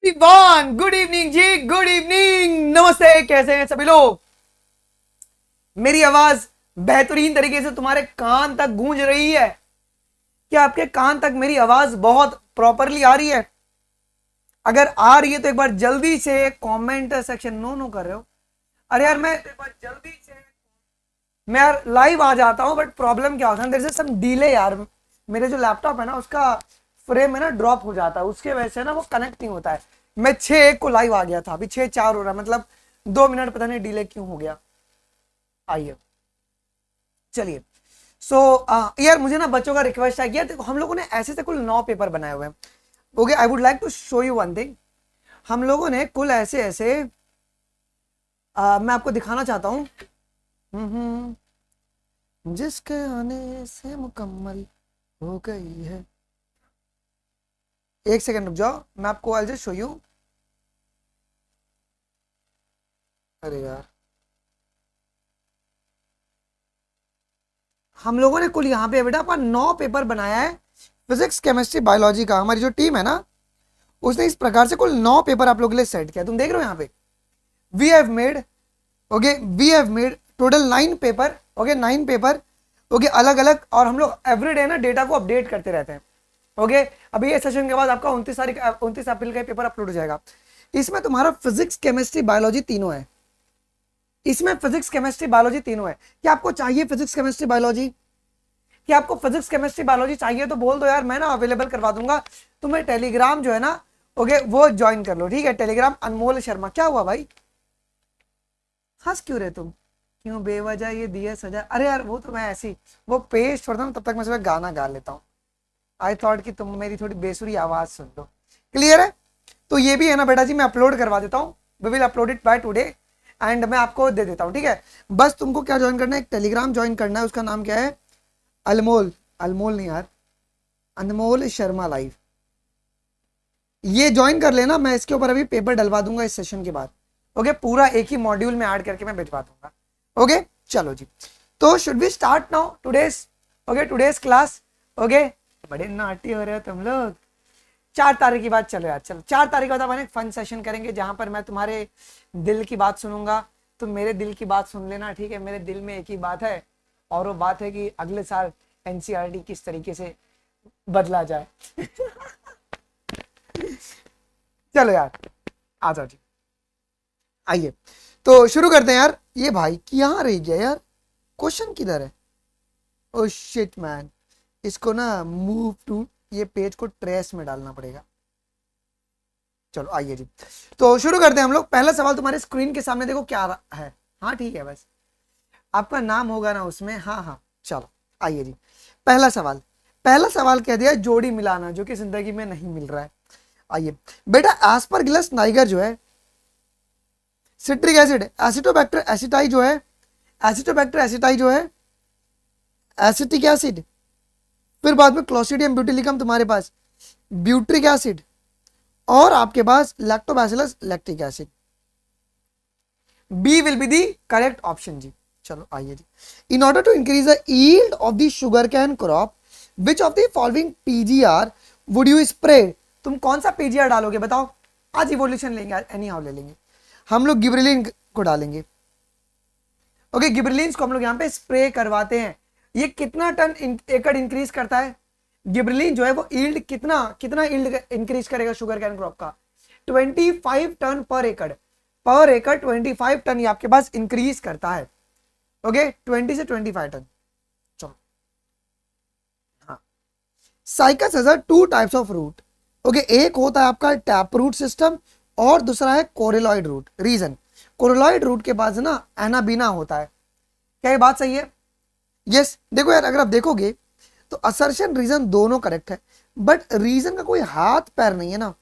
Everyone, good evening जी, good evening, नमस्ते। कैसे हैं सभी लोग? मेरी आवाज बेहतरीन तरीके से तुम्हारे कान तक गूंज रही है? क्या आपके कान तक मेरी आवाज बहुत प्रॉपरली आ रही है? अगर आ रही है तो एक बार जल्दी से कमेंट सेक्शन नो नो कर रहे हो। अरे यार मैं यार लाइव आ जाता हूं, बट प्रॉब्लम क्या होता है, देयर इज सम डिले यार। मेरे जो लैपटॉप है ना, उसका फ्रेम है ना, ड्रॉप हो जाता है, उसके वजह से ना वो कनेक्ट नहीं होता है। मैं 6:01 को लाइव आ गया था, अभी 6:04 हो रहा है, मतलब 2 मिनट पता नहीं डिले क्यों हो गया। आइए, चलिए। सो यार, मुझे ना बच्चों का रिक्वेस्ट है, यार देखो हम लोगों ने ऐसे से कुल 9 पेपर बनाए हुए हैं। Okay, I would like to show you one thing. हम लोगों ने कुल ऐसे ऐसे मैं आपको दिखाना चाहता हूँ। जिसके आने से मुकम्मल हो गई है। एक सेकंड रुक जाओ, मैं आपको आई जस्ट शो यू। अरे यार, हम लोगों ने कुल यहाँ पे बेटा अपना 9 पेपर बनाया है, फिजिक्स केमिस्ट्री बायोलॉजी का। हमारी जो टीम है ना, उसने इस प्रकार से कुल 9 पेपर आप लोगों के लिए सेट किया। तुम देख रहे हो यहाँ पे, we have made, okay, we have made total 9 paper. Okay, 9 paper. Okay, अलग अलग। और हम लोग एवरीडे ना डेटा को अपडेट करते रहते हैं। ओके, अभी ये सेशन के बाद आपका 29 अप्रैल का पेपर अपलोड हो जाएगा। इसमें तुम्हारा फिजिक्स केमिस्ट्री बायोलॉजी तीनों है। इसमें फिजिक्स केमिस्ट्री बायोलॉजी तीनों है। क्या आपको चाहिए फिजिक्स केमिस्ट्री बायोलॉजी? क्या आपको फिजिक्स केमिस्ट्री बायोलॉजी चाहिए तो बोल दो यार, मैं ना अवेलेबल करवा दूंगा। तुम्हें टेलीग्राम जो है ना, ओके, वो ज्वाइन कर लो, ठीक है? टेलीग्राम अनमोल शर्मा। क्या हुआ भाई, हंस क्यों रहे तुम? क्यों बेवजह ये दिया सजा? अरे यार, वो तो मैं ऐसी वो पेज छोड़ता हूँ, तब तक मैं सुबह गाना गा लेता हूँ। आई थॉट कि तुम मेरी थोड़ी बेसुरी आवाज सुन लो। क्लियर है? तो ये भी है ना बेटा जी, मैं अपलोड करवा देता हूँ। We will upload it by today and मैं आपको दे देता हूँ, ठीक है? बस तुमको क्या ज्वाइन करना है, एक टेलीग्राम ज्वाइन करना है। उसका नाम क्या है? अनमोल, अनमोल नहीं यार, अनमोल शर्मा लाइव। ये ज्वाइन कर लेना। मैं इसके ऊपर अभी पेपर डलवा दूंगा इस सेशन के बाद। ओके, पूरा एक ही मॉड्यूल में ऐड करके मैं भिजवा दूंगा। ओके, चलो जी। तो should we start now today's, okay, today's class. Okay, बड़े नाटी हो रहे हो तुम लोग। 4 तारीख की बात, चलो यार, चलो 4 तारीख के बाद अपन एक फन सेशन करेंगे, जहां पर मैं तुम्हारे दिल की बात सुनूंगा। तुम मेरे दिल की बात सुन लेना, ठीक है? मेरे दिल में एक ही बात है, और वो बात है कि अगले साल एनसीईआरटी किस तरीके से बदला जाए। चलो यार, आ जाओ जी, आइए। तो शुरू करते हैं यार। ये भाई यहाँ रह गया यार, क्वेश्चन किधर है? ओ शिट मैन, इसको ना मूव टू ये पेज को ट्रेस में डालना पड़ेगा। चलो आइए जी, तो शुरू करते हैं हम लोग। पहला सवाल तुम्हारे स्क्रीन के सामने देखो क्या है। हाँ ठीक है, बस आपका नाम होगा ना उसमें। हाँ हाँ, चलो आइए जी। पहला सवाल, पहला सवाल कह दिया जोड़ी मिलाना, जो कि जिंदगी में नहीं मिल रहा है। आइए बेटा, एस्परगिलस नाइगर जो है सिट्रिक एसिड, एसिटोबैक्टर एसिटाई जो है, एसिटोबैक्टर एसिटाई जो है एसिटिक एसिड, फिर बाद में क्लोस्ट्रिडियम ब्यूटिलिकम तुम्हारे पास ब्यूट्रिक एसिड, और आपके पास lactobacillus lactic acid. B will be the correct option जी। चलो आइए जी। In order to increase the yield of the sugarcane crop, which of the following PGR would you spray? तुम कौन सा पीजीआर डालोगे बताओ? आज इवोल्यूशन लेंगे, आज एनी हाउ ले लेंगे हम लोग, गिबरेलिन को डालेंगे। ओके, गिबरेलिन को हम लोग यहाँ पे स्प्रे करवाते हैं। ये कितना टन एकड़ इंक्रीज करता है? गिबरेलिन जो है वो यील्ड कितना कितना यील्ड इंक्रीज करेगा शुगर कैन क्रॉप का? 25 टन पर एकड़। पर एकड़ 25 टन ये आपके पास इंक्रीज करता है। ओके, 20 से 25 टन। चलो, हाँ। Cycas has 2 types of root. Okay, एक होता है आपका टैप रूट सिस्टम, और दूसरा है coralloid root. Reason, coralloid root के पास ना एनाबीना होता है। क्या ये बात सही है? यस। देखो यार, अगर आप देखोगे तो असर्शन रीजन दोनों करेक्ट है, बट रीजन का कोई हाथ पैर नहीं है ना।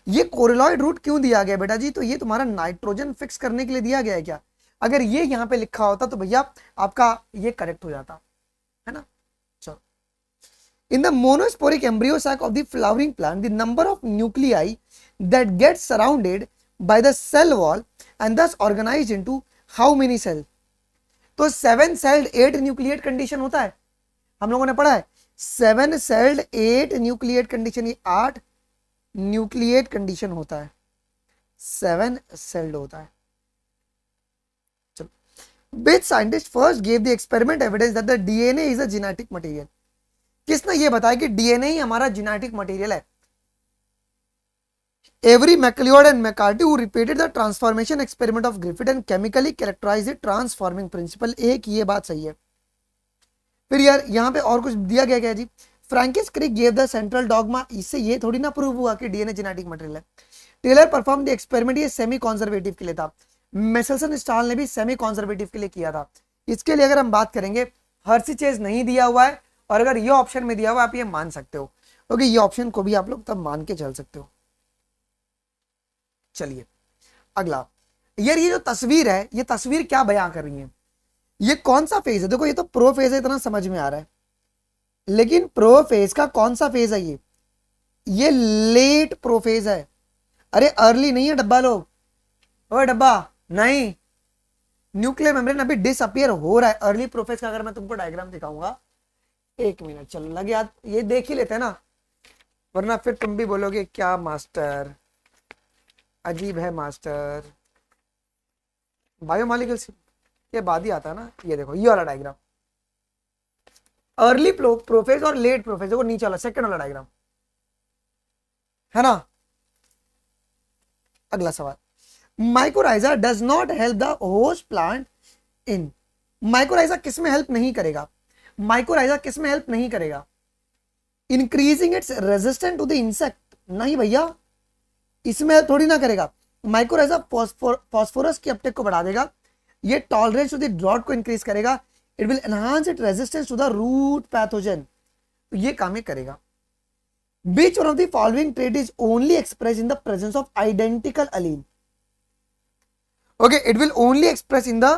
ये कोरेलॉइड रूट क्यों दिया गया बेटा जी? तो ये तुम्हारा नाइट्रोजन फिक्स करने के लिए दिया गया है क्या? अगर ये यहां पे लिखा होता तो भैया आपका ये करेक्ट हो जाता है ना। चलो, in the monosporic embryo sac of the flowering plant, the number of nuclei that get surrounded by the cell wall and thus organized into how many cell? तो 7 celled 8 न्यूक्लिएट कंडीशन होता है, हम लोगों ने पढ़ा है। 7 celled 8 न्यूक्लिएट कंडीशन, ये 8 nucleate condition होता है, 7 सेल्ड होता है। चलो, which scientist first gave the experiment evidence that the DNA is a genetic material? किसने ये बताया कि डीएनए ही हमारा जेनेटिक मटेरियल है? Avery, MacLeod and McCarthy who repeated the transformation experiment of Griffith and chemically characterized the transforming principle। एक ये बात सही है। फिर यार यहाँ पे और कुछ दिया गया क्या जी? Francis Crick gave the central dogma. इससे ये थोड़ी ना प्रूव हुआ कि डीएनए जेनेटिक मटेरियल है। टेलर परफॉर्म द एक्सपेरिमेंट, ये सेमी कॉन्जर्वेटिव के लिए था। मेसेल्सन स्टाल ने भी सेमी कॉन्जर्वेटिव के लिए किया था। इसके लिए अगर हम बात करेंगे, हर्सी चेज नहीं दिया हुआ है, और अगर ये ऑप्शन में दिया हुआ आप ये मान सकते हो, क्योंकि ये ऑप्शन को भी आप लोग तब मान के चल सकते हो। चलिए अगला, यार ये जो तस्वीर है, ये तस्वीर क्या बयां कर रही है? ये कौन सा फेज है? देखो ये तो प्रो फेज है, इतना समझ में आ रहा है, लेकिन प्रो फेज का कौन सा फेज है? ये लेट प्रो फेज है। अरे अर्ली नहीं है डब्बा लोग, ओ डब्बा नहीं, न्यूक्लियर मेम्ब्रेन अभी डिसअपियर हो रहा है। अर्ली प्रो फेज का अगर मैं तुमको डायग्राम दिखाऊंगा, एक मिनट चल लगे याद, ये देख ही लेते हैं ना, वरना फिर तुम भी बोलोगे क्या मास्टर अजीब है मास्टर। बायोमॉलिक्यूल्स के बाद ही आता है ना। ये देखो ये वाला डायग्राम, अर्ली प्रोफेज और लेट प्रोफेज, देखो नीचे वाला सेकंड वाला डायग्राम है ना। अगला सवाल, mycorrhiza does not help the host plant in. Mycorrhiza किस में हेल्प नहीं करेगा? माइकोराइजा किस में हेल्प नहीं करेगा? Increasing its resistant to the insect. नहीं भैया, इसमें थोड़ी ना करेगा। माइकोराइजा फास्फोरस की अपटेक को बढ़ा देगा, ये टॉलरेंस टू द ड्रॉट को इंक्रीज करेगा, it will enhance it resistance to the root pathogen, तो ये काम ये करेगा। Which one of the following trait is only expressed in the presence of identical allele? Okay, it will only express in the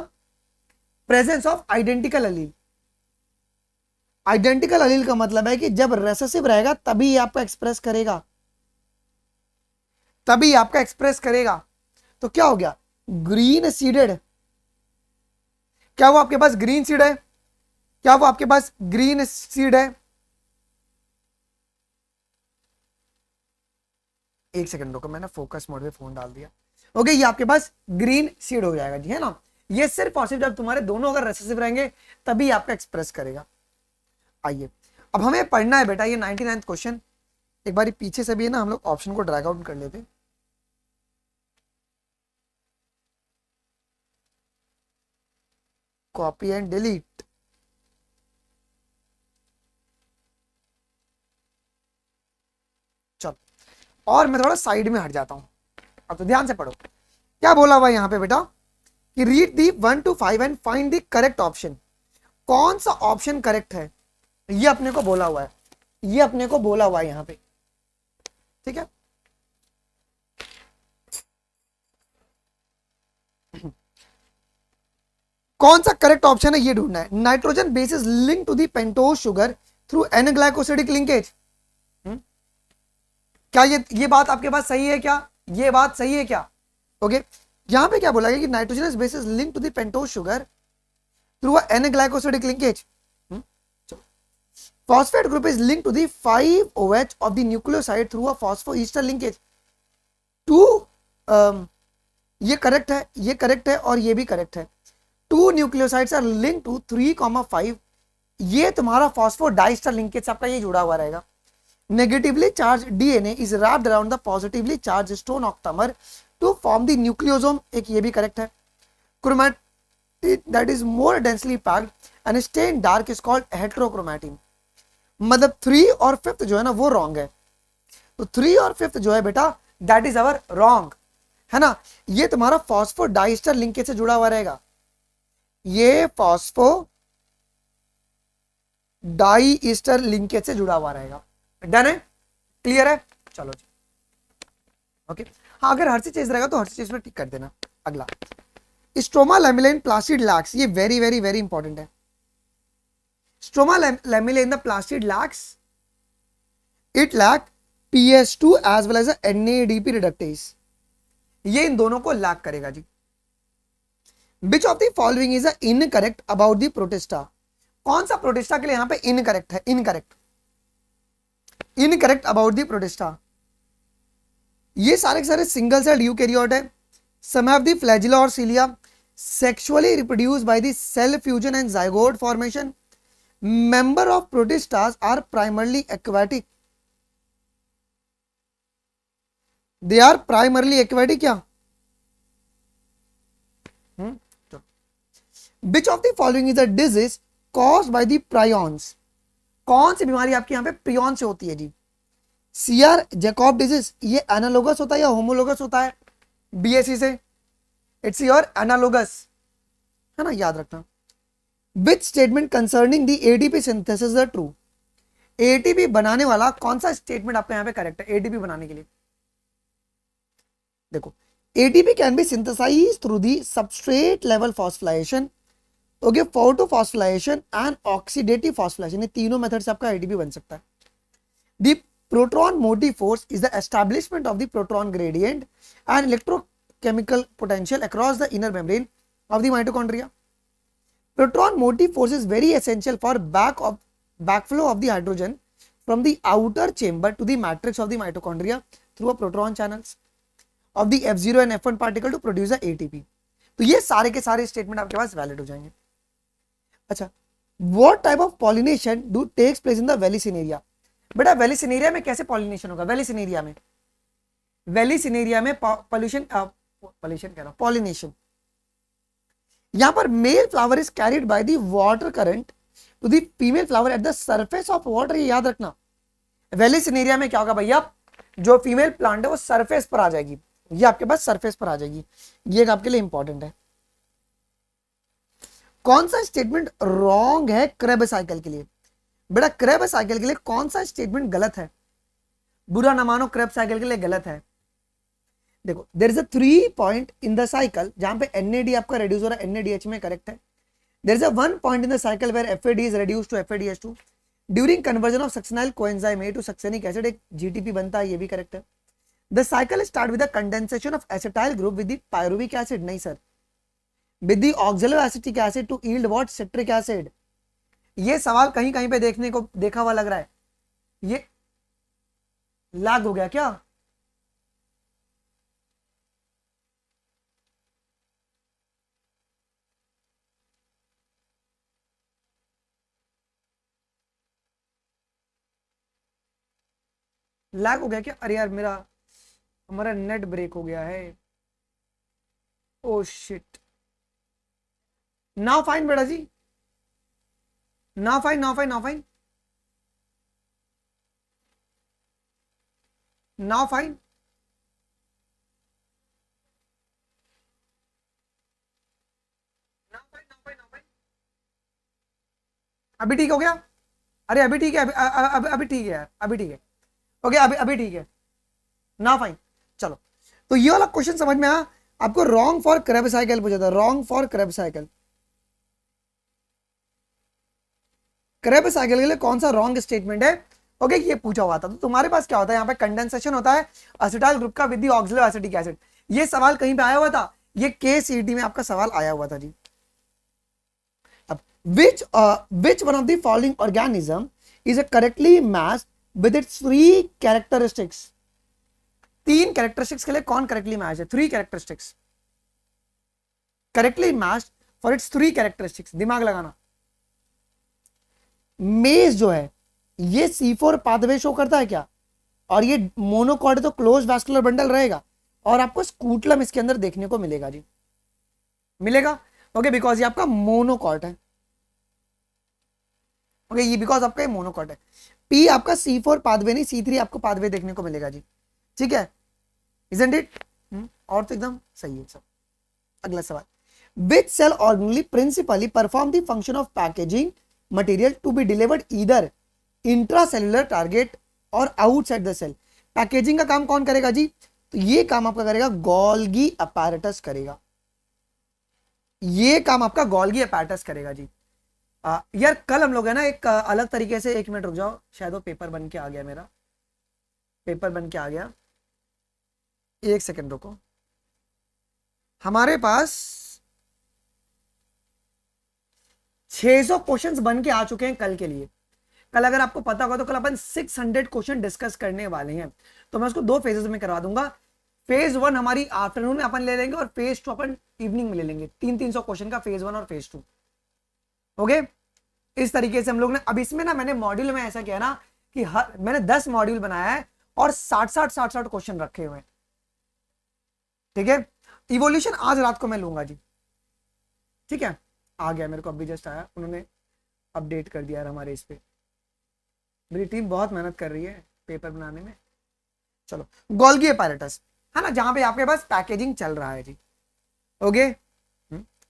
presence of identical allele. Identical allele का मतलब है कि जब रेसेसिव रहेगा तभी आपका एक्सप्रेस करेगा, तभी आपका एक्सप्रेस करेगा। तो क्या हो गया? Green seeded. क्या वो आपके पास ग्रीन सीड है? क्या वो आपके पास ग्रीन सीड है? एक सेकंड रुको, मैंने फोकस मोड पे फोन डाल दिया। ओके, ये आपके पास ग्रीन सीड हो जाएगा जी, है ना। ये सिर्फ और सिर्फ जब तुम्हारे दोनों अगर रेसेसिव रहेंगे तभी आपका एक्सप्रेस करेगा। आइए अब हमें पढ़ना है बेटा ये 99th क्वेश्चन। एक बार पीछे से भी है ना, हम लोग ऑप्शन को ड्रैग आउट कर लेते। Copy and delete. चलो, और मैं थोड़ा साइड में हट जाता हूं। अब तो ध्यान से पढ़ो क्या बोला हुआ यहां पे बेटा, कि read the 1 to 5 and find the correct option. कौन सा ऑप्शन करेक्ट है ये अपने को बोला हुआ है, ये अपने को बोला हुआ है यहां पे, ठीक है। कौन सा करेक्ट ऑप्शन है ये ढूंढना है। Nitrogen base is link to the pentose sugar through an glycosidic linkage. क्या ये बात आपके पास सही है क्या? ये बात सही है क्या? ओके, यहां पे क्या बोला गया कि nitrogenous base is link to the pentose sugar through an glycosidic linkage. Phosphate group is link to the 5OH of the nucleoside through a phosphoester linkage. ये करेक्ट है, ये करेक्ट है और ये भी करेक्ट है। 2 न्यूक्लियोसाइड्स आर लिंक टू 3,5। ये तुम्हारा फॉस्फोडाइस्टर लिंकेज से आपका ये जुड़ा हुआ रहेगा। Negatively charged DNA is wrapped around the positively charged stone octamer to form the nucleosome। एक ये भी करेक्ट है। Chromatid that is more densely packed and stay in dark is called heterochromatin। मतलब 3 और 5th जो है ना वो रॉन्ग है। तो 3 और 5th जो है बेटा दैट इज अवर रॉन्ग, है ना। ये तुम्हारा फॉस्फोडाइस्टर लिंकेज से जुड़ा हुआ रहेगा। ये फॉस्फो डाइस्टर लिंकेज से जुड़ा हुआ रहेगा। डन है, क्लियर है। चलो जी, ओके। हाँ, अगर हर चीज रहेगा तो हर चीज में टिक कर देना। अगला, स्ट्रोमा लैमेलिन प्लास्टिड लैक्स। ये वेरी वेरी वेरी इंपॉर्टेंट है। Stroma lamellae in the plastid lacks, it lack PS2 as well as NADP reductase. ये इन दोनों को लैक करेगा जी। Which of the following is incorrect about the protista. कौन सा प्रोटिस्टा के लिए यहां पे इनकरेक्ट है? Incorrect, incorrect about the protista. ये सारे के सारे सिंगल सेल यूकैरियोट है. Some of the flagella or cilia sexually reproduced by the cell fusion and zygote formation. Member of protistas are primarily aquatic. They are primarily aquatic क्या? Which of the following is a disease caused by the prions? कौन सी बीमारी आपके यहाँ पे prion से होती है जी? CR Jakob disease, ये एनालोगस होता है या होमोलोगस होता है? बीएससी से इट्स योर एनालोगस है ना, याद रखना. Which statement concerning the ATP synthesis is true? ATP बनाने वाला कौन सा स्टेटमेंट आपके यहाँ पे करेक्ट है एटीपी बनाने के लिए? देखो, ATP can be synthesized through the substrate level phosphorylation, okay, photophosphorylation and oxidative phosphorylation. ये तीनों मेथड से आपका एटीपी बन सकता है. The proton motive force is the establishment of the proton gradient and electrochemical potential across the inner membrane of the mitochondria. Proton motive force is very essential for backflow of the hydrogen from the outer chamber to the matrix of the mitochondria through a proton channels of the F0 and F1 particle to produce the ATP. तो ये सारे के सारे statement आपके पास valid हो जाएंगे. अच्छा, what type of pollination do takes place in the Vallisneria? बेटा वेलिसिनेरिया में कैसे पॉलिनेशन होगा? वेलिसिनेरिया में पॉल्यूशन कह रहा हूं, पॉलिनेशन. यहां पर male flower is carried by the water current to the female flower at the surface of water. ये याद रखना, वेलिसिनेरिया में क्या होगा भैया, जो फीमेल प्लांट है वो सरफेस पर आ जाएगी, ये आपके पास सरफेस पर आ जाएगी. ये आपके लिए इंपॉर्टेंट है. कौन सा स्टेटमेंट रॉन्ग है क्रेब साइकिल के लिए? बेटा क्रेब साइकिल के लिए कौन सा स्टेटमेंट गलत है? बुरा ना मानो, क्रेब साइकिल के लिए गलत है. देखो, there is a 3 point in the cycle जहां पे NAD आपका रिड्यूस हो रहा है, NADH में करेक्ट है. There is a 1 point in the cycle where FAD is reduced to FADH2 during conversion of succinyl coenzyme A to succinic acid, एक GTP बनता है, ये भी करेक्ट है. The cycle start with the condensation of acetyl group with the pyruvic acid, नहीं sir, with the oxaloacetic acid to yield what, citric acid. ये सवाल कहीं कहीं पे देखने को देखा हुआ लग रहा है. ये लैग हो गया क्या? लैग हो गया क्या? अरे यार हमारा नेट ब्रेक हो गया है. Oh shit. नाउ फाइन बेटा जी, now fine, now fine, now fine, now fine. अभी ठीक हो गया? अरे अभी ठीक है, अभी ठीक है यार, अभी ठीक है. ओके, अभी ठीक है ना, फाइन. चलो, तो ये वाला क्वेश्चन समझ में आया आपको? रॉन्ग फॉर क्रेब साइकिल पूछा था, wrong for Krebs cycle. Krebs cycle के लिए कौन सा रॉन्ग स्टेटमेंट है? ओके, ये पूछा हुआ था. तो तुम्हारे पास क्या होता है यहाँ पे? कंडेंसेशन होता है एसिटाइल ग्रुप का with the oxaloacetic acid. ये सवाल कहीं पे आया हुआ था, ये KCET में आपका सवाल आया हुआ था जी. अब which one of the following organism is correctly matched with its 3 characteristics? 3 characteristics के लिए कौन करेक्टली मैच है? 3 characteristics correctly match for its 3 characteristics. दिमाग लगाना. मेज जो है ये C4 पाथवे शो करता है क्या? और ये मोनोकॉट तो क्लोज वैस्कुलर बंडल रहेगा, और आपको स्कूटलम इसके अंदर देखने को मिलेगा जी, मिलेगा. ओके, बिकॉज ये आपका मोनोकॉट है. ओके, ये बिकॉज आपका ये मोनोकॉट है. P आपका C4 पाथवे नहीं, C3 आपको पाथवे देखने को मिलेगा जी. ठीक है, isn't it? और तो एकदम सही है सब. अगला सवाल, which cell organelle principally perform the function of packaging material to be delivered either intracellular target or outside the cell? Packaging का काम कौन करेगा जी? तो ये काम आपका करेगा गोल्गी अपैरेटस करेगा. ये काम आपका गोल्गी अपैरेटस करेगा जी. यार कल हम लोग है ना एक अलग तरीके से, 1 मिनट रुक जाओ, शायद वो पेपर बन के आ गया, मेरा पेपर बन के आ गया. 1 सेकंड रुको. हमारे पास 600 क्वेश्चंस बन के आ चुके हैं कल के लिए. कल अगर आपको पता होगा तो कल अपन 600 क्वेश्चन डिस्कस करने वाले हैं. तो मैं उसको 2 फेजेस में करवा दूंगा. फेज 1 हमारी आफ्टरनून में अपन ले लेंगे और फेज 2 अपन इवनिंग में ले लेंगे। 300 क्वेश्चन का फेज 1 और फेज 2। ओके, इस तरीके से हम लोग ने, अब इसमें ना मैंने मॉड्यूल में ऐसा किया ना कि मैंने 10 मॉड्यूल बनाया है और 60 क्वेश्चन रखे हुए हैं। ठीक है, इवोल्यूशन आज रात को मैं लूंगा जी। ठीक है, आ गया मेरे को, अभी जस्ट आया, उन्होंने अपडेट कर दिया हमारे इस पे। मेरी टीम बहुत मेहनत कर रही है पेपर बनाने में। चलो, गोल्गी अपैरेटस है ना, जहां पे आपके पास पैकेजिंग चल रहा है जी। ओके,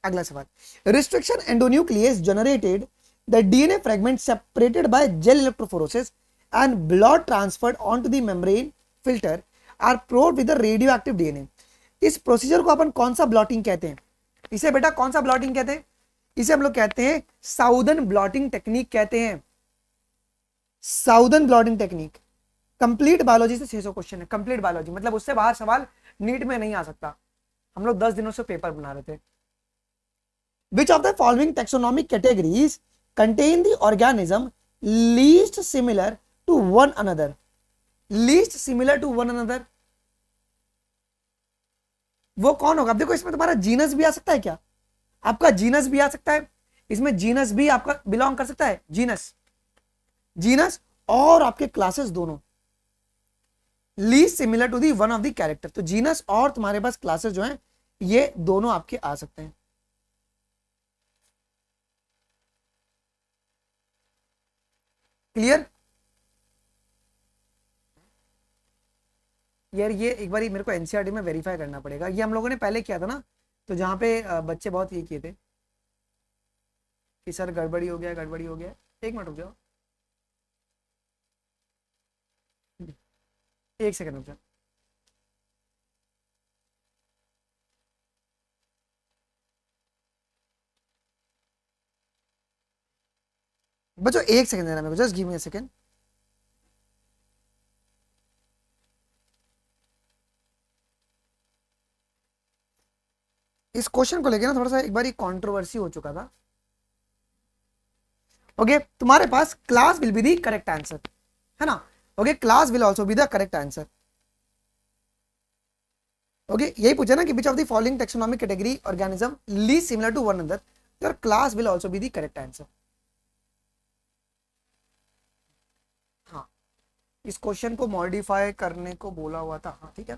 अगला सवाल, restriction endonuclease generated the DNA fragment separated by gel electrophoresis and blot transferred onto the membrane filter are probed with the radioactive DNA. इस प्रोसीजर को अपन कौन सा ब्लॉटिंग कहते हैं? इसे बेटा कौन सा ब्लॉटिंग कहते हैं? इसे हम लोग कहते हैं साउदर्न ब्लॉटिंग टेक्निक कहते हैं। Southern blotting technique. Complete biology से 600 क्वेश्चन है, कंप्लीट बायोलॉजी, मतलब उससे बाहर सवाल नीट में नहीं आ सकता। हम लोग 10 दिनों से पेपर बना रहे थे। Which of the following taxonomic categories contain the organism least similar to one another? Least similar to one another, वो कौन होगा? अब देखो, इसमें तुम्हारा जीनस भी आ सकता है क्या? आपका जीनस भी आ सकता है, इसमें जीनस भी आपका बिलोंग कर सकता है। जीनस और आपके क्लासेस दोनों least similar to the one of the character. तो जीनस और तुम्हारे पास क्लासेस जो हैं ये दोनों आपके आ सकते हैं। क्लियर? यार ये एक बार मेरे को एनसीईआरटी में वेरीफाई करना पड़ेगा, ये हम लोगों ने पहले किया था ना, तो जहां पे बच्चे बहुत ये किए थे कि सर गड़बड़ी हो गया, गड़बड़ी हो गया। एक मिनट रुक जाओ, एक सेकंड रुक जाओ। बच्चों एक सेकंड देना मेरे को, just give me a second. इस क्वेश्चन को लेकर ना थोड़ा सा एक बार कंट्रोवर्सी हो चुका था। ओके, तुम्हारे पास class will be the correct answer, है ना? Okay, class will also be the correct answer. Okay, यही पूछा ना कि which of the following taxonomic category organism least similar to one another, your class will also be the correct answer. हाँ, इस question को modify करने को बोला हुआ था। हाँ ठीक है,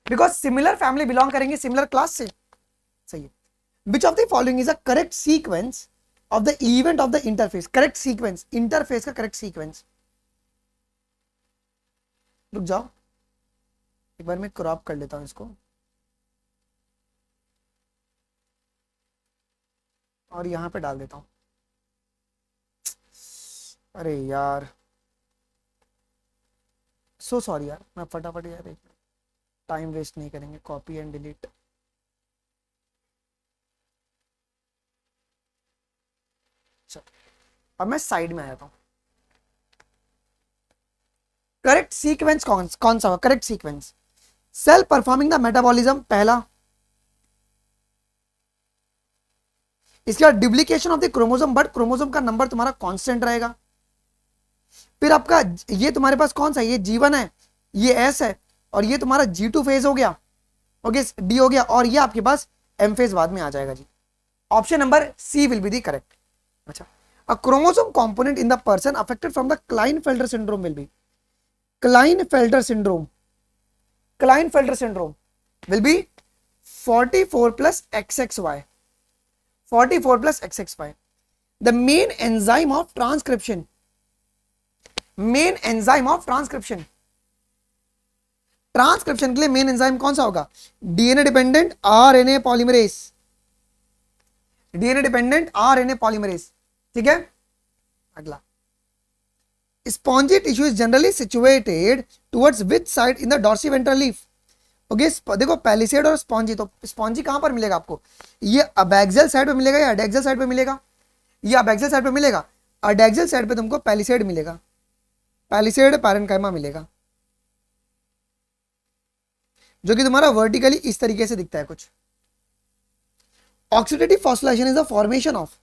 बिकॉज सिमिलर फैमिली बिलोंग करेंगे सिमिलर क्लास से। सही है। Which of the following is a correct sequence of the event of the interface? Correct sequence, interface का करेक्ट सीक्वेंस। रुक जाओ, एक बार मैं क्रॉप कर लेता हूं इसको, और यहां पे डाल देता हूं। अरे यार, सो सॉरी यार, मैं फटाफट यार एक टाइम वेस्ट नहीं करेंगे, कॉपी एंड डिलीट। अब मैं साइड में आ जाता हूं। करेक्ट सीक्वेंस कौन सा होगा? Correct sequence, cell performing the metabolism पहला, इसके बाद duplication of the chromosome, but chromosome का नंबर तुम्हारा कांस्टेंट रहेगा। फिर आपका ये तुम्हारे पास कौन सा है? ये G1 है, ये S है, और ये तुम्हारा G2 फेज हो गया। ओके, D हो गया, और ये आपके पास M फेज बाद में आ जाएगा जी। Option number C will be the correct. अच्छा, a chromosome component in the person affected from the Klinefelter syndrome will be, Klinefelter syndrome will be 44 plus XXY, 44 plus XXY. The main enzyme of transcription, transcription के लिए main enzyme कौन सा होगा? DNA dependent RNA polymerase. ठीक है, अगला, spongy tissue is generally situated towards which side in the dorsiventral leaf? Okay, देखो palisade और स्पॉन्जी, तो स्पॉन्जी कहां पर मिलेगा आपको? ये अबैक्सियल साइड पे मिलेगा या एडैक्सियल साइड पे मिलेगा? ये अबैक्सियल साइड पे मिलेगा। एडैक्सियल साइड पे तुमको पैलिसेड मिलेगा, पैलिसेड पैरेन्काइमा मिलेगा, जो कि तुम्हारा वर्टिकली इस तरीके से दिखता है कुछ। Oxidative phosphorylation is the formation of,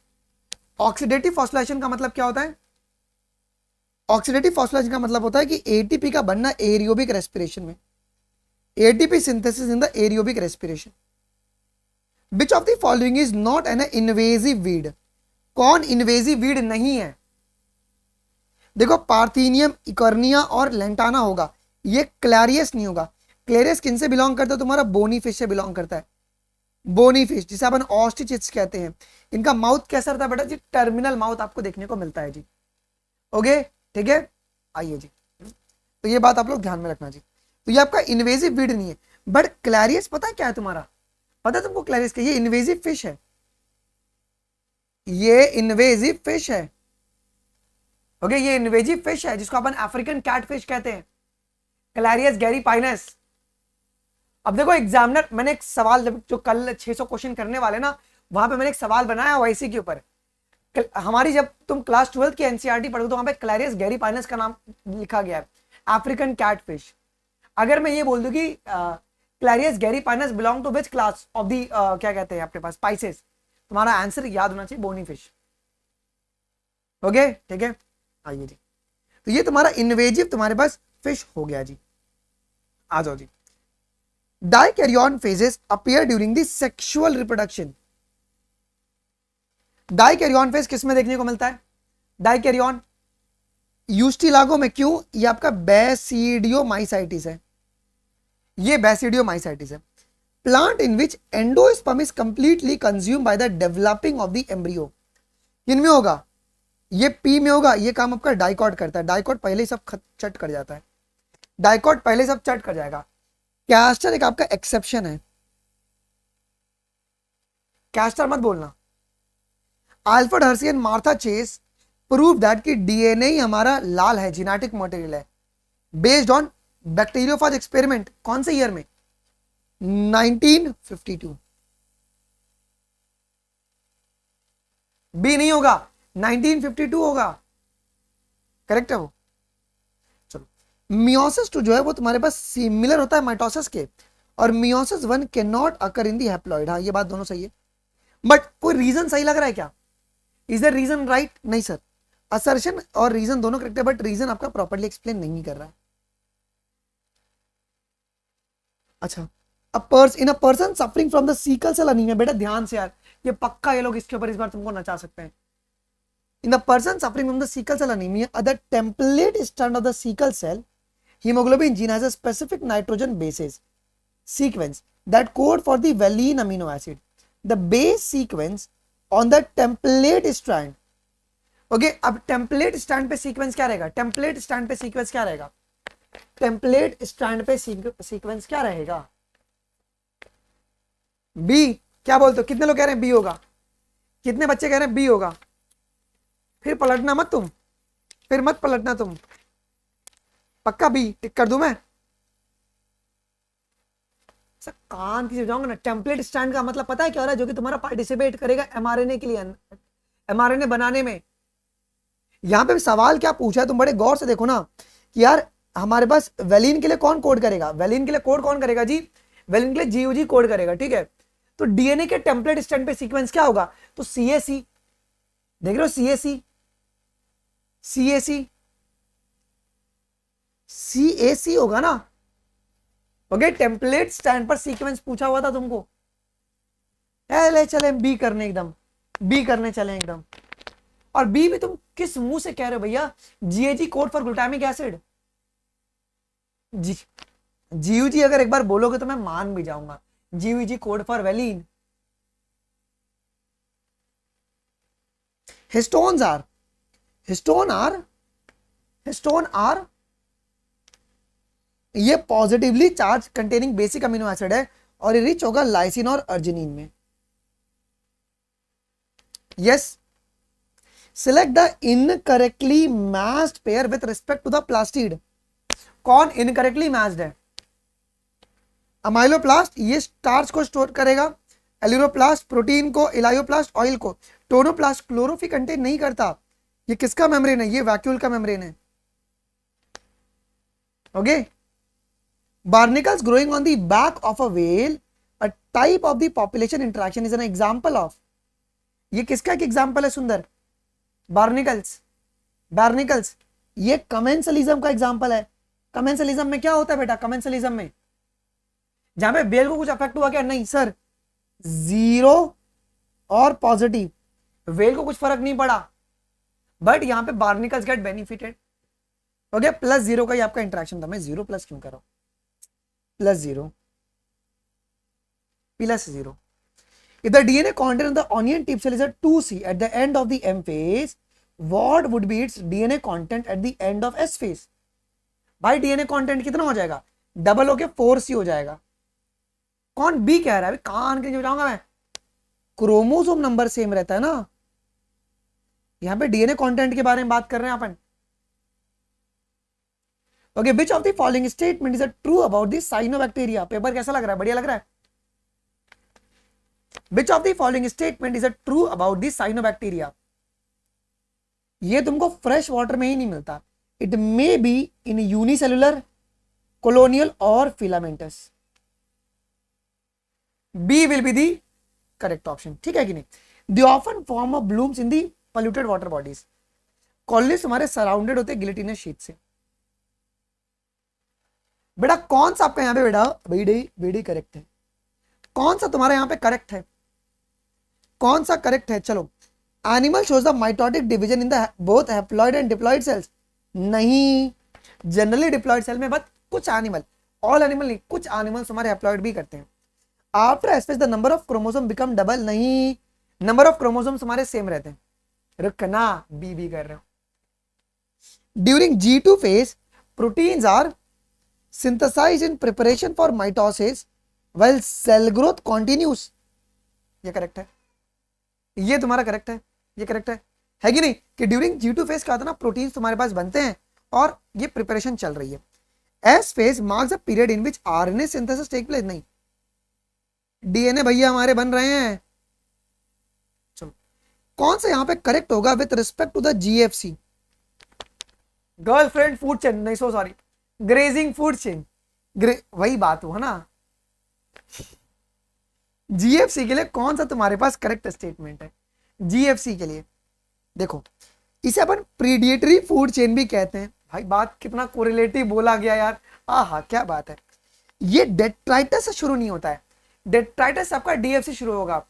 oxidative phosphorylation का मतलब क्या होता है? ऑक्सीडेटिव फॉस्फोराइलेशन का मतलब होता है कि एटीपी का बनना एरियोबिक रेस्पिरेशन में। ATP synthesis in the aerobic respiration. Which of the following is not an invasive weed? कौन इन्वेजिव वीड नहीं है? देखो पार्थीनियम, इकॉर्निया और लेंटाना होगा, ये क्लैरियस नहीं होगा। क्लैरियस किन से बिलोंग करता है? तुम्हारा बोनी फिश से बिलोंग करता है, बोनी फिश जिसे अपन ऑस्ट्रिचिट्स कहते हैं। इनका माउथ कैसा रहता है बेटा जी? टर्मिनल माउथ आपको देखने को मिलता है जी। ओके ठीक है, आइए जी, तो ये बात आप लोग ध्यान में रखना जी। तो ये आपका इन्वेजिव वीड नहीं है, बट क्लैरियस पता है क्या है तुम्हारा? पता है तुमको क्लैरियस क्या? ये इन्वेजिव फिश है, ये इन्वेजिव फिश है। ओके ये इन्वेजिव फिश है जिसको अपन अफ्रीकन कैट फिश कहते हैं, क्लैरियस गैरीपाइनस। अब देखो एग्जामिनर, मैंने एक सवाल जो कल 600 क्वेश्चन करने वाले ना, वहां पे मैंने एक सवाल बनाया ओआईसी के ऊपर। हमारी जब तुम क्लास 12 की एनसीईआरटी पढ़ो तो वहां पे क्लैरियस गैरीपाइनस का नाम लिखा गया है, अफ्रीकन कैट फिश। अगर मैं ये बोल दूं कि Clarias gariepinus belong to which class of the क्या कहते हैं आपके पास स्पाइसेस, तुम्हारा आंसर याद होना चाहिए बोनी फिश। ओके ठीक है, आइए जी, तो ये तुम्हारा इन्वेजिव तुम्हारे पास फिश हो गया जी। आ जाओ जी। Dikaryon phases appear during the sexual reproduction. Dikaryon phase किस में देखने को मिलता है? डाइकैरियन यूस्टिलागो में। क्यों? ये आपका बैसिडियोमाइसाइटिस है, ये बैसिडियोमाइसाइटिस है। Plant in which endosperm is completely consume by the developing of the embryo. किन में होगा? ये पी में होगा। ये काम आपका डाइकॉट करता है, डाइकॉट पहले ही सब चट कर जाता है, डाइकॉट पहले सब चट कर जाएगा। कैस्टर एक आपका एक्सेप्शन है, कैस्टर मत बोलना। Alfred Hershey and Martha Chase prove that कि डीएनए ही हमारा लाल है, जेनेटिक मटेरियल है, बेस्ड ऑन बैक्टीरियोफाज एक्सपेरिमेंट। कौन से ईयर में? 1952। बी नहीं होगा, 1952 होगा, करेक्ट है वो। चलो, मियोसिस 2 जो है वो तुम्हारे पास सिमिलर होता है माइटोसिस के, और meiosis 1 can not occur in the haploid. हाँ ये बात दोनों सही है, बट कोई रीजन सही लग रहा है क्या? Is the reason right? नहीं सर, असर्शन और रीजन दोनों करेक्ट है, बट रीजन आपका प्रॉपर्ली एक्सप्लेन नहीं कर रहा है। अच्छा, in a person suffering from the sickle cell anaemia. बेटा ध्यान से यार, ये पक्का ये लोग इसके ऊपर इस बार तुमको नचा सकते हैं। In the person suffering from the sickle cell anemia, the template strand of the sickle cell hemoglobin gene has a specific nitrogen bases sequence that code for the valine amino acid. The base sequence on the template strand. Okay, अब template strand पे sequence क्या रहेगा? template strand पे sequence क्या रहेगा? template strand पे sequence क्या रहेगा? B। क्या बोलते हो? कितने लोग कह रहे हैं B होगा? कितने बच्चे कह रहे हैं B होगा? फिर पलटना मत तुम, फिर मत पलटना तुम, पक्का बी टिक कर दूं मैं? सर कान की जाऊंगा ना। टेम्पलेट स्टैंड का मतलब पता है क्या हो रहा है? जो कि तुम्हारा पार्टिसिपेट करेगा एमआरएनए के लिए, एमआरएनए बनाने में। यहां पे सवाल क्या पूछा है, तुम बड़े गौर से देखो ना कि यार हमारे पास वेलिन के लिए कौन कोड करेगा? वेलिन के लिए कोड कौन करेगा जी? वेलिन के लिए जीयूजी कोड करेगा, ठीक है। तो डीएनए के टेम्पलेट स्टैंड पे सीक्वेंस क्या होगा? तो सीएसी, देख रहे हो, सीएसी, सीएसी, सीएसी होगा ना। ओके, टेम्पलेट स्टैंड पर सीक्वेंस पूछा हुआ था तुमको। ले चले बी करने, एकदम बी करने चले एकदम। और बी भी तुम किस मुंह से कह रहे हो भैया? GAG code for glutamic acid. G GUG अगर एक बार बोलोगे तो मैं मान भी जाऊंगा। GUG code for valine. Histones are, histone are ये positively charge containing basic amino acid है और ये रिच होगा लाइसिन और अर्जिनिन में। Yes, select the incorrectly matched pair with respect to the plastid. कौन इनकरेक्टली मैच्ड है? अमाइलोप्लास्ट ये स्टार्च को स्टोर करेगा, एलिरोप्लास्ट प्रोटीन को, इलायोप्लास्ट ऑयल को, टोनोप्लास्ट क्लोरोफिल कंटेन नहीं करता। ये किसका मेम्ब्रेन है? ये वैक्यूल का मेम्ब्रेन है। Okay, barnacles growing on the back of a whale, a type of the population interaction is an example of. ये किसका एक एग्जांपल है सुंदर? बार्निकल्स। बार्निकल्स ये कमेंसलिज्म का एग्जांपल है। कमेंसलिज्म में क्या होता है बेटा? कमेंसलिज्म में जहां पे बेल को कुछ अफेक्ट हुआ क्या? नहीं सर, जीरो और पॉजिटिव, वेल को कुछ फर्क नहीं पड़ा, बट यहां पे barnacles get benefited. Okay, plus zero का ही आपका इंटरेक्शन था। मैं जीरो प्लस क्यों कर रहा हूं? Plus zero plus zero. If the DNA content of the onion tip cell is a 2C at the end of the M phase, what would be its DNA content at the end of S phase? भाई DNA content कितना हो जाएगा? Double होके 4C हो जाएगा। कौन B कह रहा है? कान के जाऊंगा मैं। क्रोमोसोम नंबर सेम रहता है ना, यहां पे डीएनए कंटेंट के बारे में बात कर रहे हैं अपन। Okay, which of the following statement is a true about the cyanobacteria? Paper कैसा लग रहा है? बढ़िया लग रहा है। Which of the following statement is a true about the cyanobacteria? ये तुमको फ्रेश वाटर में ही नहीं मिलता। It may be in unicellular, colonial और filamentous. B will be the correct option, ठीक है कि नहीं? They often form of blooms in the polluted water bodies. Colonies हमारे सराउंडेड होते गिलेटिनस शीट से। बेटा कौन सा आपका यहाँ पे बेटा बेडी करेक्ट है? कौन सा तुम्हारे यहाँ पे करेक्ट है? कौन सा करेक्ट है? चलो, animal shows the mitotic division in the both haploid and diploid sales. नहीं, जनरली डिप्लॉइड सेल में बस कुछ एनिमल, ऑल एनिमल नहीं, कुछ एनिमल्स हमारे हैप्लॉइड भी करते हैं। After space the number of chromosome become double. नहीं, नंबर ऑफ क्रोमोसोम्स हमारे सेम रहते हैं। रुकना, बी कर रहे हो। During G2 phase, proteins are synthesized in preparation for mitosis while cell growth continues. ये करेक्ट है, ये तुम्हारा करेक्ट है, ये करेक्ट है कि नहीं? कि ड्यूरिंग G2 phase क्या होता है ना, प्रोटीन्स तुम्हारे पास बनते हैं और ये प्रिपरेशन चल रही है। S phase marks a period in which RNA synthesis take place. नहीं, डीएनए भैया हमारे बन रहे हैं। चलो, कौन सा यहां पे करेक्ट होगा with respect to the GFC? Girlfriend food chain, नहीं so sorry, grazing food chain. वही बात हुआ ना। जीएफसी के लिए कौन सा तुम्हारे पास करेक्ट स्टेटमेंट है? जीएफसी के लिए देखो, इसे अपन प्रीडिएटरी फूड चेन भी कहते हैं। भाई बात कितना कोरिलेटिव बोला गया यार, आहा क्या बात है। ये डेट्राइटस से शुरू नहीं होता है, डेट्राइटस आपका डीएफसी शुरू होगा।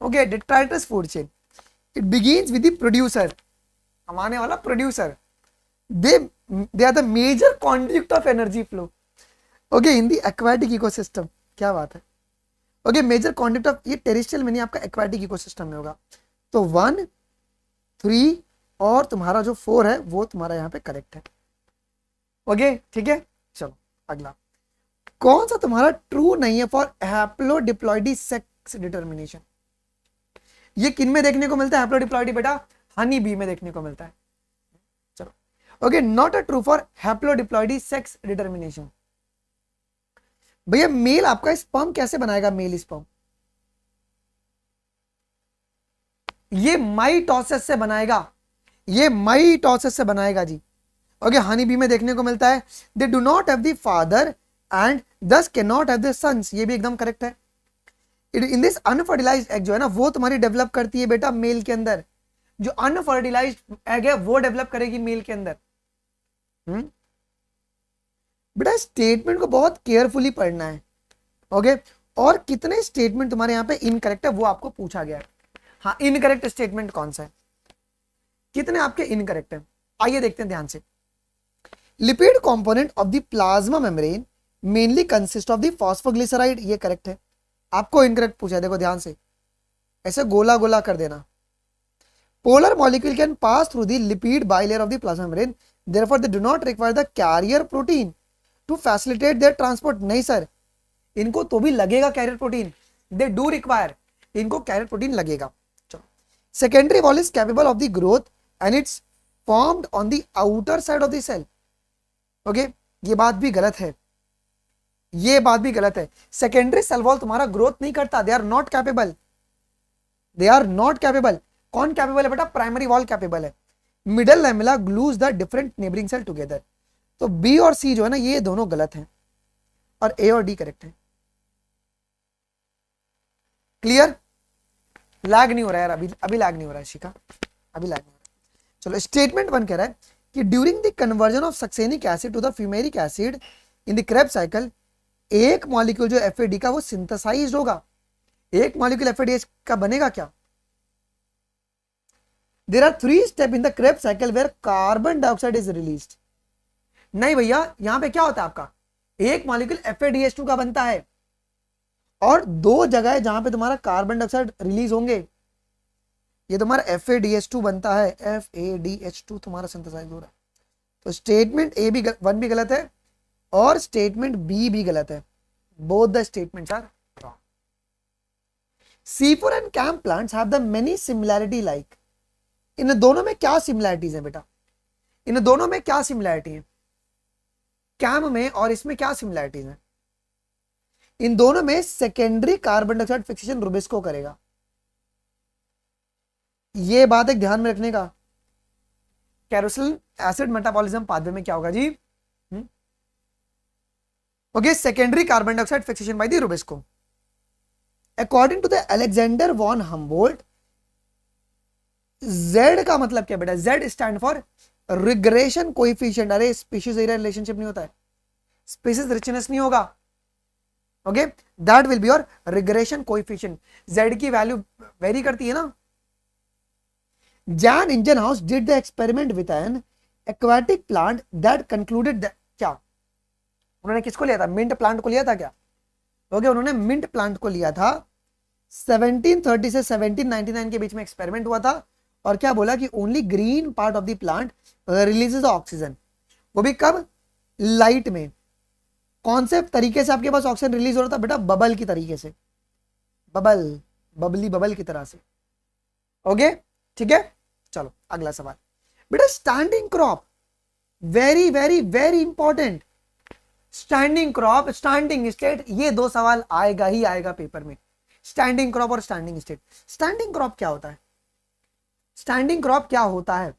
Okay, detritus food chain, it begins with the producer, हमारे वाला producer. they are the major conduit of energy flow, okay, in the aquatic ecosystem. क्या बात है। ओके, मेजर conduit of, ये टेरेस्ट्रियल में नहीं, आपका एक्वाटिक इकोसिस्टम में होगा। तो 1, 3 और तुम्हारा जो 4 है वो तुम्हारा यहाँ पे करेक्ट है। ओके ठीक है, चलो अगला। कौन सा तुम्हारा ट्रू नहीं है फॉर हैप्लोडिप्लॉइडी सेक्स डिटर्मिनेशन? ये किन में देखने को मिलता है हैप्लोडिप्लॉइडी? बेटा हनी बी में देखने को मिलता है। Okay, not a true for haplodiploidy sex determination. भैया मेल आपका स्पर्म कैसे बनाएगा? मेल स्पर्म ये माइटोसिस से बनाएगा, ये माइटोसिस से बनाएगा जी। ओके, हनी बी में देखने को मिलता है। They do not have the father and thus can not have the sons, ये भी एकदम करेक्ट है। इन दिस अनफर्टिलाइज्ड एग जो है ना, वो तुम्हारी डेवलप करती है बेटा मेल के अंदर। जो अनफर्टिलाइज्ड एग है वो डेवलप करेगी मेल के अंदर। बेटा स्टेटमेंट को बहुत केयरफुली पढ़ना है। ओके, और कितने स्टेटमेंट तुम्हारे यहाँ पे इनकरेक्ट है वो आपको पूछा गया है। हाँ, इनकरेक्ट स्टेटमेंट कौन सा है, कितने आपके इनकरेक्ट है? आइए देखते हैं ध्यान से। Lipid component of the plasma membrane mainly consist of the phosphoglyceride, ये करेक्ट है। आपको इनकरेक्ट पूछा है, देखो ध्यान से, ऐसे गोला गोला कर देना। polar molecule can pass through the lipid bilayer of the plasma membrane, therefore they do not require the carrier protein to facilitate their transport. नहीं सर, इनको तो भी लगेगा carrier protein, they do require, इनको कैरियर प्रोटीन लगेगा। चलो, secondary wall is capable of the growth and it's formed on the outer side of the cell. Okay, ये बात भी गलत है, ये बात भी गलत है। सेकेंडरी सेल वॉल तुम्हारा ग्रोथ नहीं करता, they are not capable, they are not capable. कौन कैपेबल है बेटा? प्राइमरी वॉल कैपेबल है। Middle lamella glues the different neighbouring cell together. तो बी और सी जो है ना, ये दोनों गलत हैं और ए और डी करेक्ट है। क्लियर? लैग नहीं हो रहा है यार, अभी लैग नहीं हो रहा है शिखा, अभी लैग नहीं हो रहा है। चलो, स्टेटमेंट 1 कह रहा है कि during the conversion of succinic acid to the fumaric acid in the Krebs cycle एक मॉलिक्यूल जो FAD का वो सिंथेसाइज्ड होगा, एक मॉलिक्यूल FADH का बनेगा क्या? There are 3 step in the Krebs cycle where carbon dioxide is released. नहीं भैया, यहां पे क्या होता है आपका, एक मॉलिक्यूल FADH2 का बनता है और 2 जगह है जहां पे तुम्हारा कार्बन डाइऑक्साइड रिलीज होंगे। ये तुम्हारा FADH2 बनता है, FADH2 तुम्हारा सिंथेसाइज हो रहा है। तो स्टेटमेंट ए भी 1 भी गलत है और स्टेटमेंट बी भी गलत है। Both the statements are wrong. C4 and CAM plants have the many similarity like. इन दोनों में क्या सिमिलैरिटीज है बेटा? इन दोनों में क्या सिमिलैरिटी है? कैम में और इसमें क्या सिमिलैरिटीज है? इन दोनों में secondary carbon dioxide fixation Rubisco करेगा। ये बात एक ध्यान में रखने का। कैरोसिल एसिड मेटाबॉलिज्म पाथवे में क्या होगा जी? Okay, secondary carbon dioxide fixation by the RuBisCO. According to the Alexander von Humboldt, Z का मतलब क्या बेटा? Z stand for regression coefficient. अरे स्पीशीज एरिया रिलेशनशिप नहीं होता है, स्पीशीज रिचनेस नहीं होगा। Okay, that will be your regression coefficient. Z की वैल्यू वेरी करती है ना। Jan Ingenhouse did the experiment with an aquatic plant that concluded that क्या उन्होंने किसको लिया था? मिंट प्लांट को लिया था क्या? ओके, उन्होंने मिंट प्लांट को लिया था। 1730 से 1799 के बीच में एक्सपेरिमेंट हुआ था और क्या बोला कि only green part of the plant releases oxygen. वो भी कब? लाइट में। कौन से तरीके से आपके पास ऑक्सीजन रिलीज हो रहा था बेटा? बबल की तरीके से, बबली बबल की तरह से। ओके, ठीक है। चलो अगला सवाल बेटा, standing crop, very very very important. Standing crop, standing state, ये 2 सवाल आएगा ही आएगा पेपर में। स्टैंडिंग क्रॉप और स्टैंडिंग स्टेट। स्टैंडिंग क्रॉप क्या होता है? स्टैंडिंग क्रॉप क्या होता है?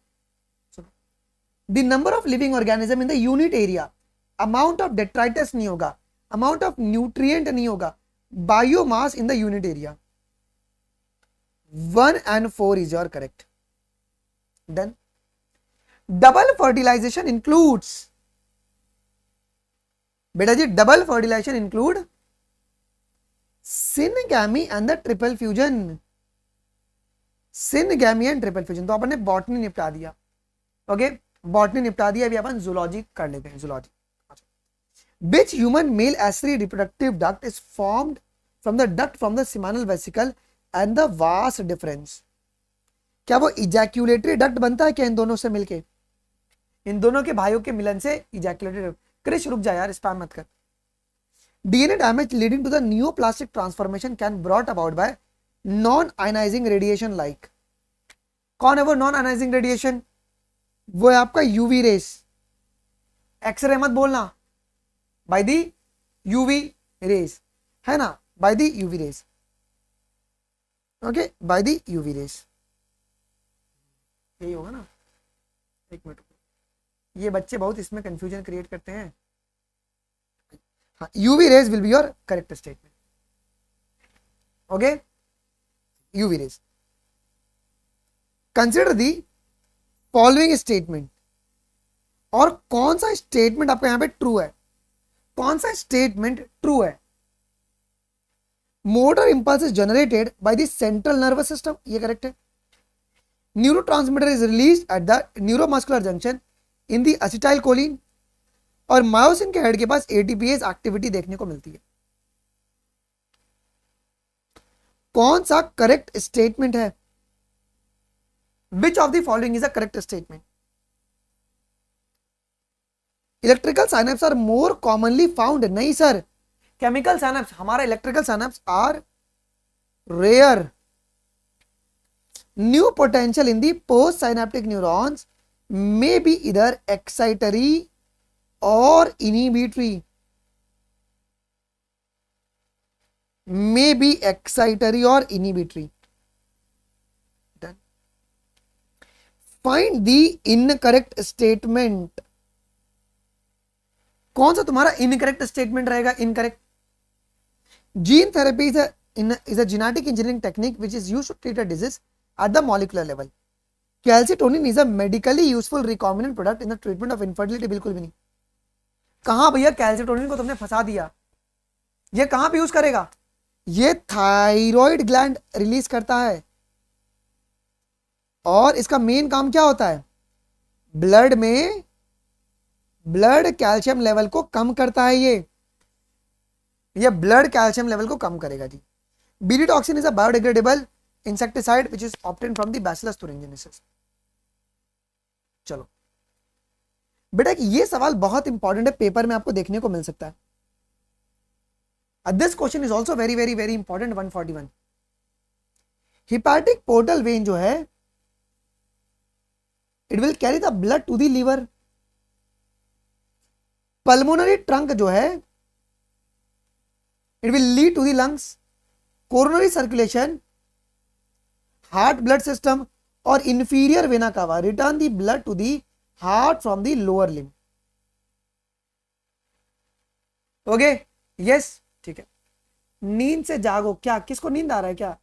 The number of living organism in the unit area, amount of detritus नहीं होगा, अमाउंट ऑफ न्यूट्रिएंट नहीं होगा, biomass in the unit area. 1 and 4 is your correct. Then double fertilization includes, बेटा जी double fertilization include syngamy and the triple fusion. Syngamy and triple fusion तो अपन ने botany निपटा दिया। ओके, बॉटनी निपटा दिया, अभी अपन जूलॉजी कर लेते हैं। Zoology, which human male accessory reproductive duct is formed from the duct from the seminal vesicle and the vas difference? क्या वो इजैक्यूलेटरी डक्ट बनता है क्या इन दोनों से मिलके? इन दोनों के भाइयों के मिलन से इजैक्यूलेटरी। क्रिश रुक जा यार, स्पैम मत कर। DNA damage leading to the neoplastic transformation can brought about by non-ionizing radiation like। कौन है वो नॉन आयनाइजिंग रेडिएशन? वो है आपका यूवी रेस। एक्सरे मत बोलना, बाय द यूवी रेस, है ना, by the UV rays. Okay, by the UV rays, यही होगा ना। एक मिनट, ये बच्चे बहुत इसमें कंफ्यूजन क्रिएट करते हैं। हाँ, UV rays will be your correct statement. Okay, UV rays. Consider the following statement. और कौन सा स्टेटमेंट आपका यहां पे ट्रू है? कौन सा स्टेटमेंट ट्रू है? Motor impulse is generated by the central nervous system, ये करेक्ट है। Neurotransmitter is release at the neuromuscular junction in the acetylcholine. और मायोसिन के हेड के पास एटीपीएस एक्टिविटी देखने को मिलती है। कौन सा करेक्ट स्टेटमेंट है? Which of the following is a correct statement? Electrical synapse are more commonly found. नहीं सर, केमिकल साइनेप्स, हमारा electrical synapse are rare. New potential in the post synaptic neurons may be either excitatory or inhibitory. May be excitatory or inhibitory. Done. Find the incorrect statement. कौन सा तुम्हारा incorrect statement रहेगा? Incorrect. Gene therapy is a genetic engineering technique which is used to treat a disease at the molecular level. Calcitonin is a medically useful recombinant product in the treatment of infertility. बिल्कुल भी नहीं। कहां भैया calcitonin को तुमने फंसा दिया? ये कहां पे यूज करेगा? ये थायराइड ग्लैंड रिलीज करता है, और इसका मेन काम क्या होता है? ब्लड में ब्लड कैल्शियम लेवल को कम करता है। ये ब्लड कैल्शियम लेवल को कम करेगा जी। BD toxin is a biodegradable insecticide which is obtain from the Bacillus thuringiensis। चलो बेटा, ये सवाल बहुत इंपॉर्टेंट है, पेपर में आपको देखने को मिल सकता है। This question is also very very very important. 141 hepatic portal vein जो है, it will carry the blood to the liver. Pulmonary trunk जो है, it will lead to the lungs. Coronary circulation, heart blood system और inferior vena cava return the blood to the heart from the lower limb. Okay, yes, ठीक है। नींद से जागो, क्या किसको नींद आ रहा है क्या?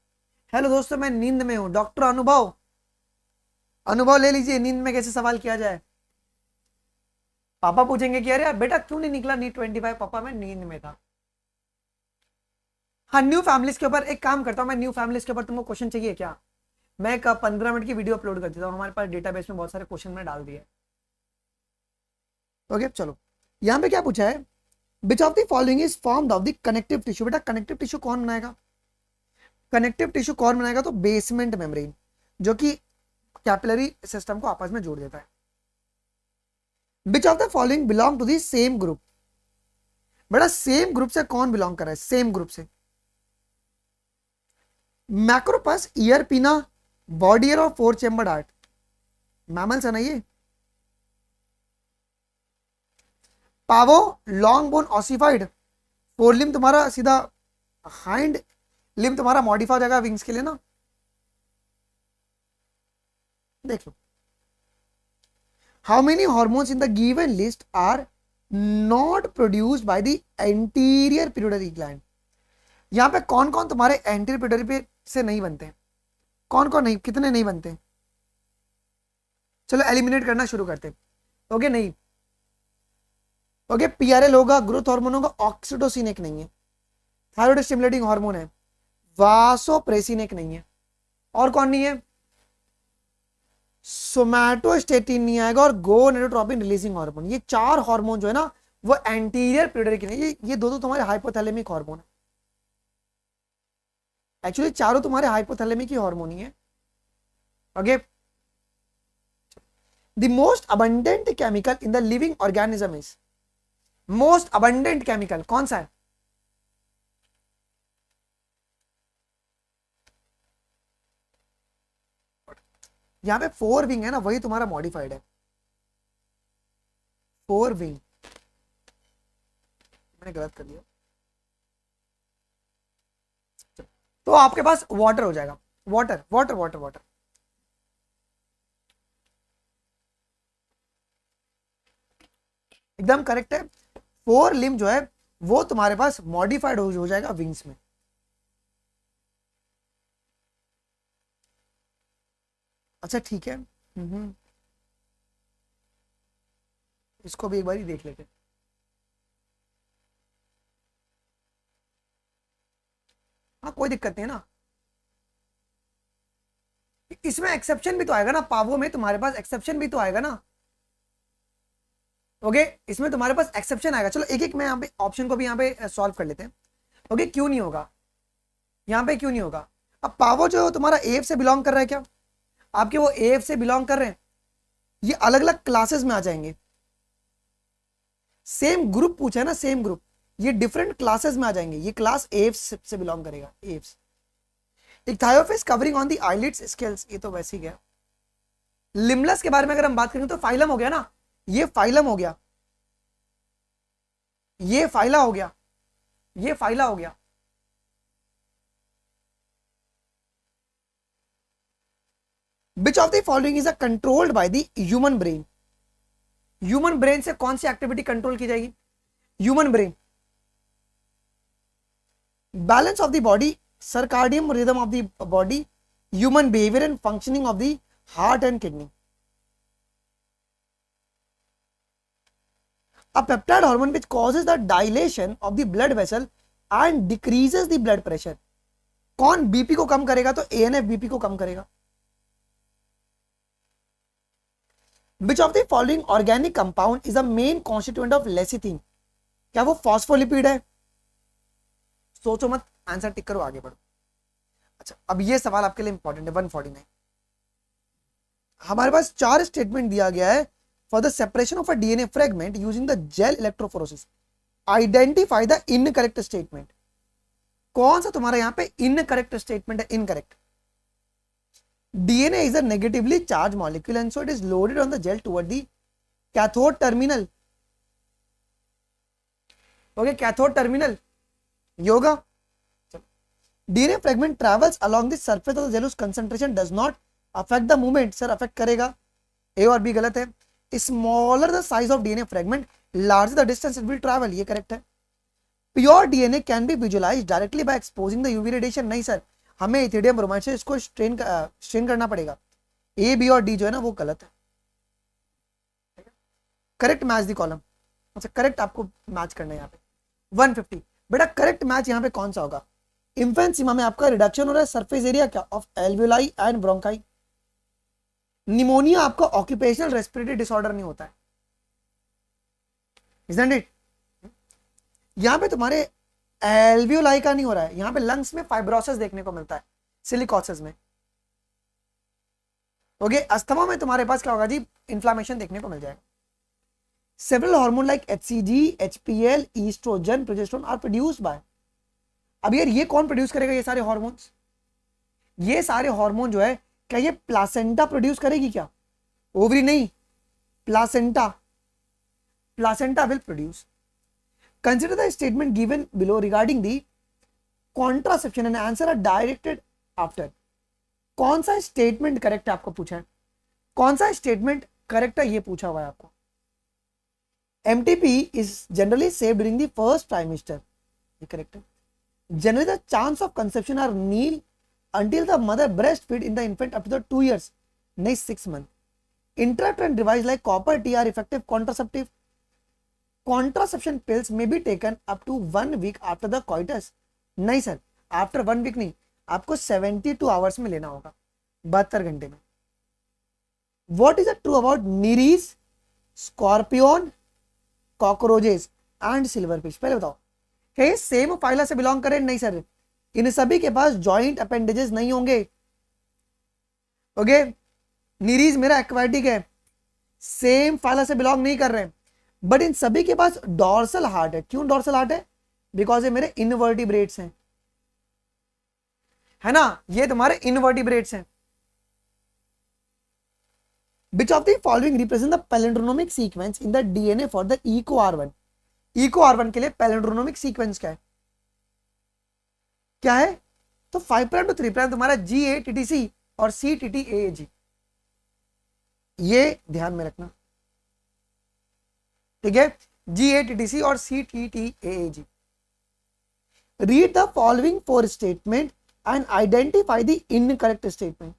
हेलो दोस्तों, मैं नींद में हूं। डॉक्टर अनुभव, अनुभव ले लीजिए, नींद में कैसे सवाल किया जाए। पापा पूछेंगे कि अरे बेटा क्यों नहीं निकला नीट 25? पापा मैं नींद में था। हाँ, न्यू फैमिलीज के ऊपर एक काम करता हूँ मैं। न्यू फैमिलीज के ऊपर तुमको क्वेश्चन चाहिए क्या? मैं 15 मिनट की वीडियो अपलोड कर देता हूँ, हमारे पास डेटाबेस में बहुत सारे क्वेश्चन मैंने डाल दिए। ओके चलो, यहां पे क्या पूछा है? Which of the following is formed of the connective tissue. बेटा कनेक्टिव टिश्यू कौन बनाएगा? कनेक्टिव टिश्यू कौन बनाएगा? तो बेसमेंट मेम्ब्रेन, जो कि कैपिलरी सिस्टम को आपस में जोड़ देता है। Which of the following belong to the same group. बेटा सेम ग्रुप से कौन बिलोंग कर रहा है? सेम ग्रुप से Macropus, ear pinna, body hair और 4 चेम्बर्ड हार्ट। मैमल्स है ना ये। Pavo, long bone ossified. Four limb तुम्हारा सीधा, हाइंड लिम्ब तुम्हारा मॉडिफाई हो जाएगा विंग्स के लिए ना। देख लो, how many hormones in the given list are not produced by the anterior pituitary gland. यहां पे कौन कौन तुम्हारे एंटीरियर पिट्यूटरी से नहीं बनते हैं? कौन कौन नहीं, कितने नहीं बनते? चलो एलिमिनेट करना शुरू करते हैं। ओके, नहीं। ओके, पीआरएल होगा, ग्रोथ हार्मोन होगा, ऑक्सीटोसिन एक नहीं है, थायराइड स्टिमुलेटिंग हार्मोन है, वासोप्रेसिन एक नहीं है, और कौन नहीं है? सोमैटोस्टेटिन नहीं आएगा, और गोनेडोट्रोपिन रिलीजिंग हार्मोन। ये 4 हार्मोन जो है ना, वो एंटीरियर पिट्यूटरी के नहीं। ये दो तुम्हारे हाइपोथैलेमिक हार्मोन है। एक्चुअली चारों तुम्हारे हाइपोथैलेमिक ही हार्मोन ही है। Okay, the most abundant chemical in the living organism is. Most abundant chemical कौन सा है? यहां पे 4 विंग है ना, वही तुम्हारा मॉडिफाइड है। 4 विंग, मैंने गलत कर दिया। तो आपके पास वाटर हो जाएगा। वाटर वाटर वाटर वाटर, एकदम करेक्ट है। 4 लिम्ब जो है वो तुम्हारे पास मॉडिफाइड हो जाएगा विंग्स में। अच्छा ठीक है, इसको भी एक बार ही देख लेते। हाँ कोई दिक्कत नहीं है ना, इसमें एक्सेप्शन भी तो आएगा ना, पावो में तुम्हारे पास एक्सेप्शन भी तो आएगा ना। ओके, इसमें तुम्हारे पास एक्सेप्शन आएगा। चलो एक एक मैं यहाँ पे ऑप्शन को भी यहाँ पे सॉल्व कर लेते हैं। ओके, क्यों नहीं होगा यहाँ पे, क्यों नहीं होगा? अब पावो जो तुम्हारा एफ से बिलोंग कर रहा है क्या? आपके वो एफ से बिलोंग कर रहे हैं, ये अलग अलग क्लासेस में आ जाएंगे। सेम ग्रुप पूछा है ना, सेम ग्रुप, ये डिफरेंट क्लासेस में आ जाएंगे। ये क्लास एफ से बिलोंग करेगा, एफ्स। Ichthyophis covering on the eyelids scales, ये तो वैसे ही गया। लिम्बलस के बारे में अगर हम बात करें तो फाइलम हो गया ना, ये फाइलम हो गया, ये फाइला हो गया, ये फाइला हो गया। Which of the following is controlled by the human brain? Human brain से कौन सी एक्टिविटी कंट्रोल की जाएगी? Human brain, balance of the body, circadian rhythm of the body, human behaviour and functioning of the heart and kidney. A peptide hormone which causes the dilation of the blood vessel and decreases the blood pressure. कौन BP को कम करेगा? तो ANF BP को कम करेगा। विच of the following organic compound is the main constituent of lecithin? क्या वो फॉस्फोलिपिड है? सोचो मत, आंसर टिक करो, आगे बढ़ो। अच्छा, अब ये सवाल आपके लिए इंपॉर्टेंट है। 149 हमारे पास 4 स्टेटमेंट दिया गया है for the separation of a DNA fragment using the gel electrophoresis. Identify the incorrect statement. कौन सा तुम्हारा यहां पे इनकरेक्ट स्टेटमेंट है? Incorrect. DNA is a negatively charged molecule and so it is loaded on the gel toward the cathode terminal. Okay, cathode terminal. Yoga. DNA fragment travels along the surface of the gel whose concentration does not affect the movement. Sir, affect करेगा। A और B गलत है। Smaller the size of DNA fragment, larger the distance it will travel. ये correct है। Pure DNA can be visualized directly by exposing the UV radiation. नहीं sir, हमें ethidium bromide से इसको स्ट्रेन करना पड़ेगा। ए बी और डी जो है ना वो गलत है। Correct match the column. अच्छा, करेक्ट आपको मैच करना है यहाँ पे 150। बेटा करेक्ट मैच यहाँ पे कौन सा होगा? इन्फेंसिमा में आपका रिडक्शन हो रहा है सरफेस एरिया क्या of alveoli and bronchi. Pneumonia आपका ऑक्यूपेशनल रेस्पिरेटरी डिसऑर्डर नहीं होता है, isn't it? यहाँ पे तुम्हारे एल्वियोलाई का नहीं हो रहा है, यहाँ पे लंग्स में फाइब्रोसिस देखने को मिलता है, सिलिकोसिस में। ओके, अस्थमा में तुम्हारे पास क्या होगा जी? इन्फ्लामेशन देखने को मिल जाएगा। Several hormone like HCG, HPL, oestrogen, progesterone are produced by. अब यार ये कौन प्रोड्यूस करेगा ये सारे हार्मोन्स? ये सारे हार्मोन जो है क्या ये प्लासेंटा प्रोड्यूस करेगी क्या? ओवरी नहीं, placenta. Placenta will produce. Consider the statement given below regarding the contraception and answer are directed after. कौन सा स्टेटमेंट करेक्ट है आपको पूछा है? कौन सा स्टेटमेंट करेक्ट है ये पूछा हुआ है आपको। MTP is generally saved during the first trimester. ये करेक्ट है। Generally the chance of conception are nil until the mother breastfeed in the infant up to the 2 years. नहीं 6 months. Intrauterine device like copper T are effective contraceptive. Contraception pills may be taken up to 1 week after the coitus. नहीं sir, after 1 week नहीं, आपको 72 hours में लेना होगा, 72 घंटे में। What is true about Nereis, scorpion, cockroaches and silverfish? पहले बताओ, क्या ये सेम फाइला से बिलोंग करें? नहीं सर, इन सभी के पास जॉइंट अपेंडेजेस नहीं होंगे। ओके, नीरीज मेरा एक्वाटिक है, सेम फाइला से बिलोंग नहीं कर रहे हैं, बट इन सभी के पास डॉर्सल हार्ट है। क्यों डॉर्सल हार्ट है? बिकॉज ये मेरे इनवर्टिब्रेट्स हैं, है ना, ये तुम्हारे इनवर्टिब्रेट्स हैं। Which of the following represent the palindromic sequence in the DNA for the EcoR1? EcoR1 के लिए पैलिंड्रोनोमिक सीक्वेंस क्या है? क्या है? तो 5 प्राइम टू 3 प्राइम तुम्हारा GATTC और CTTAAG, ये ध्यान में रखना, ठीक है? GATTC और CTTAAG। Read the following 4 statement and identify the incorrect statement.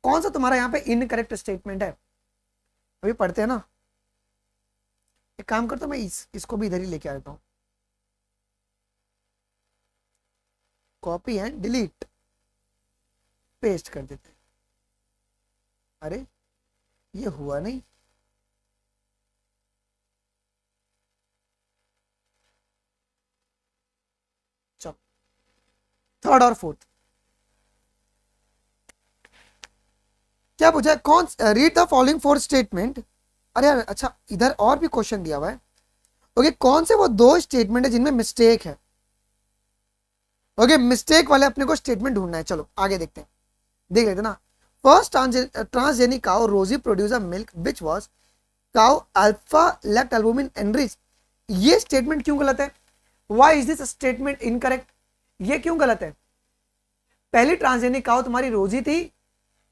कौन सा तुम्हारा यहां पे इनकरेक्ट स्टेटमेंट है? अभी पढ़ते हैं ना। एक काम करता हूं, मैं इसको भी इधर ही लेके आ जाता हूं, कॉपी एंड डिलीट, पेस्ट कर देते हैं। अरे ये हुआ नहीं, चलो थर्ड और फोर्थ क्या पूछा है? कौन? Read the following 4 statement. अरे यार अच्छा, इधर और भी क्वेश्चन दिया हुआ है। ओके, कौन से वो 2 स्टेटमेंट है जिनमें मिस्टेक है? ओके, मिस्टेक वाले अपने को स्टेटमेंट ढूंढना है। चलो आगे देखते हैं, देख लेते ना। First, transgenic cow Rosie produce a milk which was cow alpha lactalbumin enrich. ये स्टेटमेंट क्यों गलत है? Why is this statement incorrect? ये क्यों गलत है? पहली ट्रांसजेनिक काउ तुम्हारी रोजी थी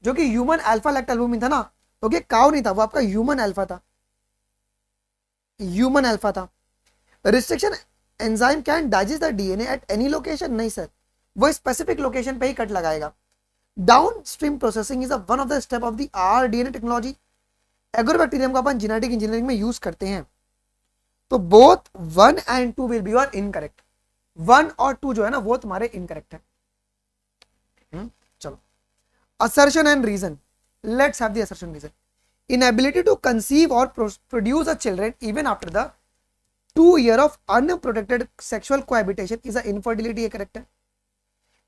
जो कि ह्यूमन अल्फा लैक्ट एल्बुमिन था ना। ओके, काउ नहीं था, वो आपका ह्यूमन अल्फा था, ह्यूमन अल्फा था। Restriction enzyme can digest the DNA at any location. नहीं सर, वो स्पेसिफिक लोकेशन पे ही कट लगाएगा। Down stream processing is one of the step of the rDNA technology. Agrobacterium को अपन जेनेटिक इंजीनियरिंग में use करते हैं। तो both 1 and 2 will be your incorrect. 1 और 2 जो है ना वो तुम्हारे इनकरेक्ट है। चलो, assertion and reason. Let's have the assertion reason. Inability to conceive or produce a children even after the 2 year of unprotected sexual cohabitation is a infertility, correct है।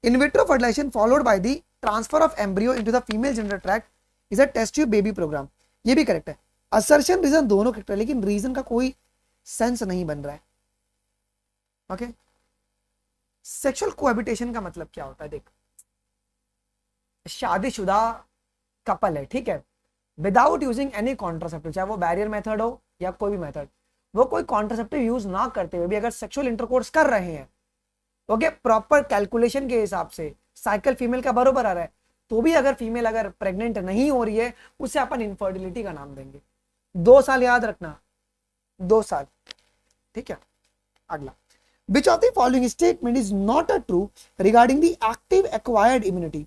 In vitro fertilization followed by the transfer of embryo into the female genital tract is a test tube baby program, ये भी correct है। assertion reason दोनों correct है, लेकिन reason का कोई sense नहीं बन रहा है। ओके, सेक्सुअल कोहैबिटेशन का मतलब क्या होता है? देख, शादीशुदा कपल है, ठीक है, विदाउट यूजिंग एनी कॉन्ट्रासेप्टिव, चाहे वो बैरियर मेथड हो या कोई भी मेथड, वो कोई कॉन्ट्रासेप्टिव यूज ना करते हुए भी अगर सेक्सुअल इंटरकोर्स कर रहे हैं, ओके, प्रॉपर कैलकुलेशन के हिसाब से साइकिल फीमेल का बरोबर आ रहा है, तो भी अगर फीमेल अगर प्रेग्नेंट नहीं हो रही है, उसे अपन इनफर्टिलिटी का नाम देंगे। 2 साल याद रखना, 2 साल, ठीक है। अगला, which of the following statement is not a true regarding the active acquired immunity?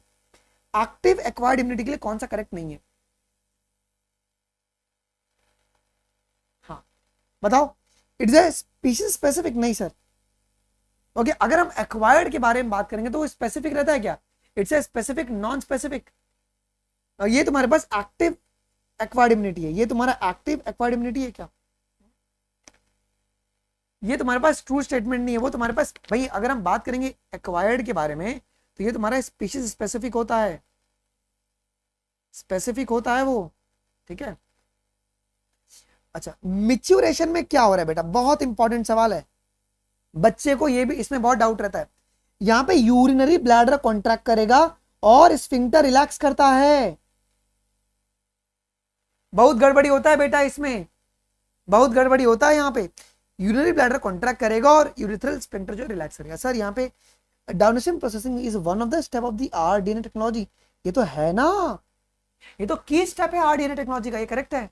Active acquired immunity के लिए कौन सा करेक्ट नहीं है? हाँ बताओ। इट्स ए स्पीशीज स्पेसिफिक, नहीं सर। ओके, अगर हम एक्वायर्ड के बारे में बात करेंगे तो वो स्पेसिफिक रहता है क्या? It's a specific non specific. ये तुम्हारे पास एक्टिव एक्वायर्ड इम्यूनिटी है, ये तुम्हारा एक्टिव एक्वायर्ड इम्यूनिटी है क्या? ये तुम्हारे पास ट्रू स्टेटमेंट नहीं है, वो तुम्हारे पास भाई अगर हम बात करेंगे एक्वायर्ड के बारे में तो ये तुम्हारा स्पीशीज स्पेसिफिक होता है, स्पेसिफिक होता है वो, ठीक है। अच्छा, मिच्योरेशन में क्या हो रहा है बेटा? बहुत इंपॉर्टेंट सवाल है, बच्चे को ये भी इसमें बहुत डाउट रहता है। यहां पे यूरिनरी ब्लैडर कॉन्ट्रैक्ट करेगा और स्फिंक्टर रिलैक्स करता है। बहुत गड़बड़ी होता है बेटा इसमें, बहुत गड़बड़ी होता है। यहाँ पे यूरिनरी ब्लैडर कॉन्ट्रैक्ट करेगा और यूरिथ्रल स्फिंक्टर जो रिलैक्स करेगा। सर यहाँ पे downstream processing is one of the step of the rDNA technology, ये तो है ना, ये तो की स्टेप है आरडीएनए टेक्नोलॉजी का, ये करेक्ट है।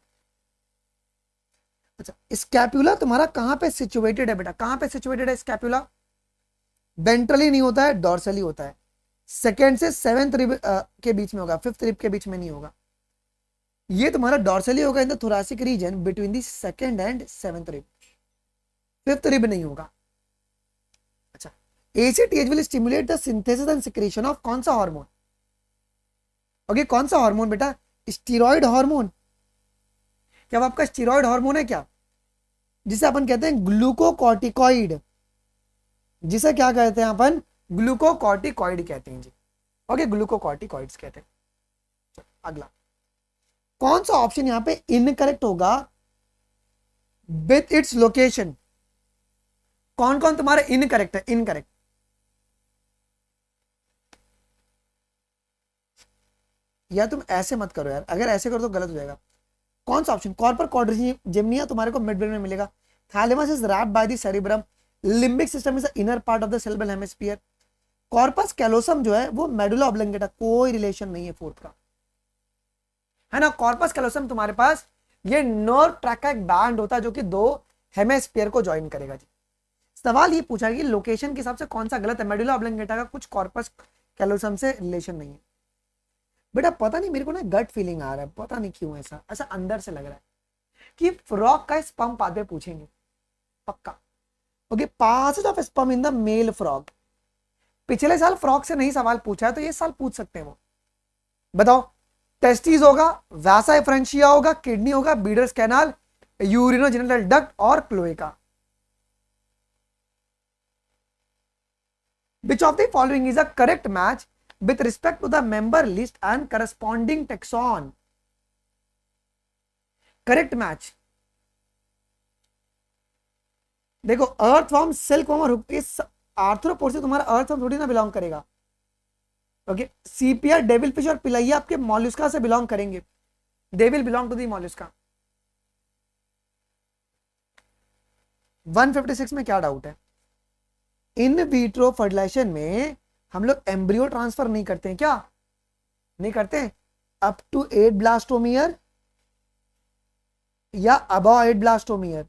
अच्छा, स्कैपुला तुम्हारा कहां पे सिचुएटेड है बेटा? कहां पे सिचुएटेड है स्कैपुला? वेंट्रली नहीं होता है, डॉर्सली होता है। सेकेंड से 7th रिब के बीच में होगा, 5th रिब के बीच में नहीं होगा। ये तुम्हारा डॉर्सली होगा in the thoracic region between the 2nd and 7th rib, 5th rib नहीं होगा। अच्छा, ACTH will stimulate the synthesis and secretion of कौन सा हार्मोन? ओके, कौन सा हार्मोन बेटा? Steroid hormone. क्या वो आपका स्टीरॉयड हार्मोन है क्या? जिसे अपन कहते हैं ग्लूकोकॉर्टिकॉइड, जिसे क्या कहते हैं अपन? ग्लूकोकॉर्टिकॉइड कहते हैं जी। ओके, ग्लूकोकॉर्टिकॉइड्स कहते हैं। अगला, कौन सा ऑप्शन यहां पे इनकरेक्ट होगा विथ इट्स लोकेशन? कौन कौन तुम्हारे इनकरेक्ट है? इनकरेक्ट, या तुम ऐसे मत करो यार, अगर ऐसे करो तो गलत हो जाएगा। कौन सा ऑप्शन? कॉर्पर क्वाड्रिजेमिया तुम्हारे को मिड ब्रेन में मिलेगा। Thalamus is wrapped by the cerebrum. Limbic system is the inner part of the cerebral hemisphere. Corpus callosum जो है वो मेडुला ऑब्लंगेटा, कोई रिलेशन नहीं है 4th का, है ना। कॉर्पस कैलोसम तुम्हारे पास ये नर्व ट्रैक का एक बैंड होता है जो कि 2 हेमिस्फीयर को ज्वाइन करेगा जी। सवाल ये पूछा कि लोकेशन के हिसाब से कौन सा गलत है? मेडुला ऑब्लंगेटा का कुछ कॉर्पस कैलोसम से रिलेशन नहीं है बेटा। पता नहीं, मेरे को ना गट फीलिंग आ रहा है, पता नहीं क्यों ऐसा ऐसा अंदर से लग रहा है कि फ्रॉग का स्पर्म पाथवे पूछेंगे पक्का। Okay, passage of sperm in the male frog. पिछले साल फ्रॉग से नहीं सवाल पूछा है तो ये साल पूछ सकते हैं वो। बताओ, टेस्टिस होगा, वैसा फ्रेंशिया होगा, किडनी होगा, बीडर्स कैनाल, यूरिनोजेनिटल डक्ट और cloaca. Which of the following is a correct match with respect to the member list and corresponding taxon? Correct match, देखो, अर्थवर्म, सिल्कवर्म और इस आर्थ्रोपोड से तुम्हारा अर्थवर्म थोड़ी ना बिलोंग करेगा। ओके, सीपिया, डेविल फिश और पिलैया आपके मॉल्युस्का से बिलोंग करेंगे। They will belong to the Mollusca. 156 में क्या डाउट है? इन विट्रो फर्टिलाइजेशन में हम लोग एम्ब्रियो ट्रांसफर नहीं करते हैं क्या? नहीं करते। अप टू 8 ब्लास्टोमियर या अबव 8 ब्लास्टोमियर।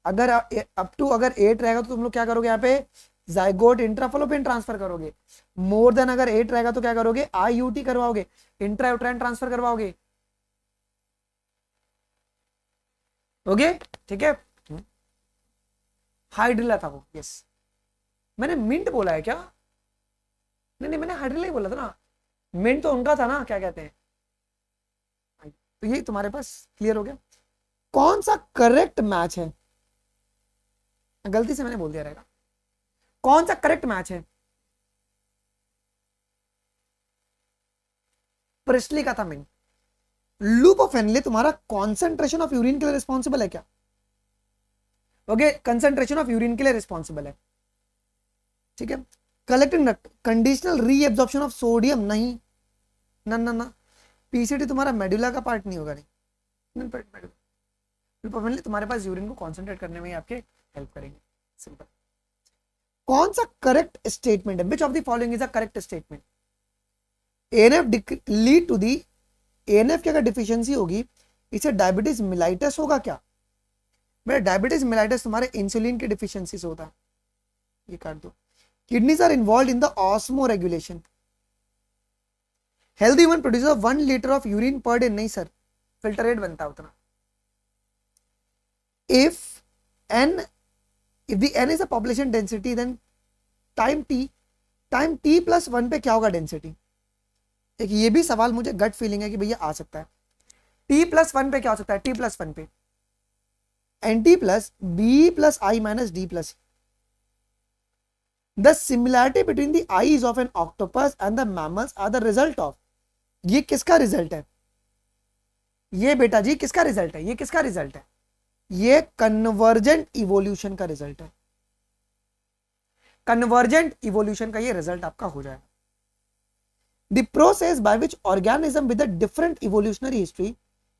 अगर अप टू अगर 8 रहेगा तो तुम लोग क्या करोगे? यहाँ पे जाइगोट इंट्राफलोपियन ट्रांसफर करोगे। मोर देन अगर 8 रहेगा तो क्या करोगे? IUT करवाओगे, इंट्रायूट्राइन ट्रांसफर करवाओगे। ओके, ठीक है। हाइड्रिला था वो, यस। मैंने मिंट बोला है क्या? नहीं नहीं, मैंने हाइड्रेला ही बोला था ना। मिंट तो उनका था ना, क्या कहते हैं। तो ये तुम्हारे पास क्लियर हो गया। कौन सा करेक्ट मैच है? गलती से मैंने बोल दिया रहेगा। कौन सा करेक्ट मैच है? प्रेस्टली का था मिंट। लूप ऑफ हेनले तुम्हारा कॉन्सेंट्रेशन ऑफ यूरिन के लिए रिस्पॉन्सिबल है क्या? ओके, कंसेंट्रेशन ऑफ यूरिन के लिए रिस्पॉन्सिबल है, ठीक है। Collecting conditional reabsorption of sodium, नहीं ना ना ना। पीसीटी तुम्हारा मेडुला का पार्ट नहीं होगा, नहीं। मेडुला तुम्हारे पास यूरिन को कॉन्सेंट्रेट करने में ही आपके हेल्प करेंगे, सिंपल। कौन सा करेक्ट स्टेटमेंट है? Which of the following is a correct statement? ANF lead to the, ANF की अगर डिफिशियंसी होगी इसे डायबिटीज मिलाइटस होगा क्या? मेरा डायबिटीज मिलाइटस तुम्हारे इंसुलिन की डिफिशियंसी से होता है, ये काट दो। Kidneys are involve in the osmoregulation. Healthy one produce 1 litre of urine per day, नहीं सर, फिल्टर रेट बनता है उतना। If the n is a population density, then time t plus 1 पे क्या होगा डेंसिटी? एक ये भी सवाल मुझे गट फीलिंग है कि भैया आ सकता है। t प्लस 1 पे क्या हो सकता है? t प्लस 1 पे nt plus b plus i minus d plus. The similarity between the eyes of an octopus and the mammals are the result of, ये किसका रिजल्ट है? ये बेटा जी किसका रिजल्ट है? ये किसका रिजल्ट है? ये कन्वर्जेंट इवोल्यूशन का रिजल्ट है। कन्वर्जेंट इवोल्यूशन का ये रिजल्ट आपका हो जाएगा। The process by which organism with a different evolutionary history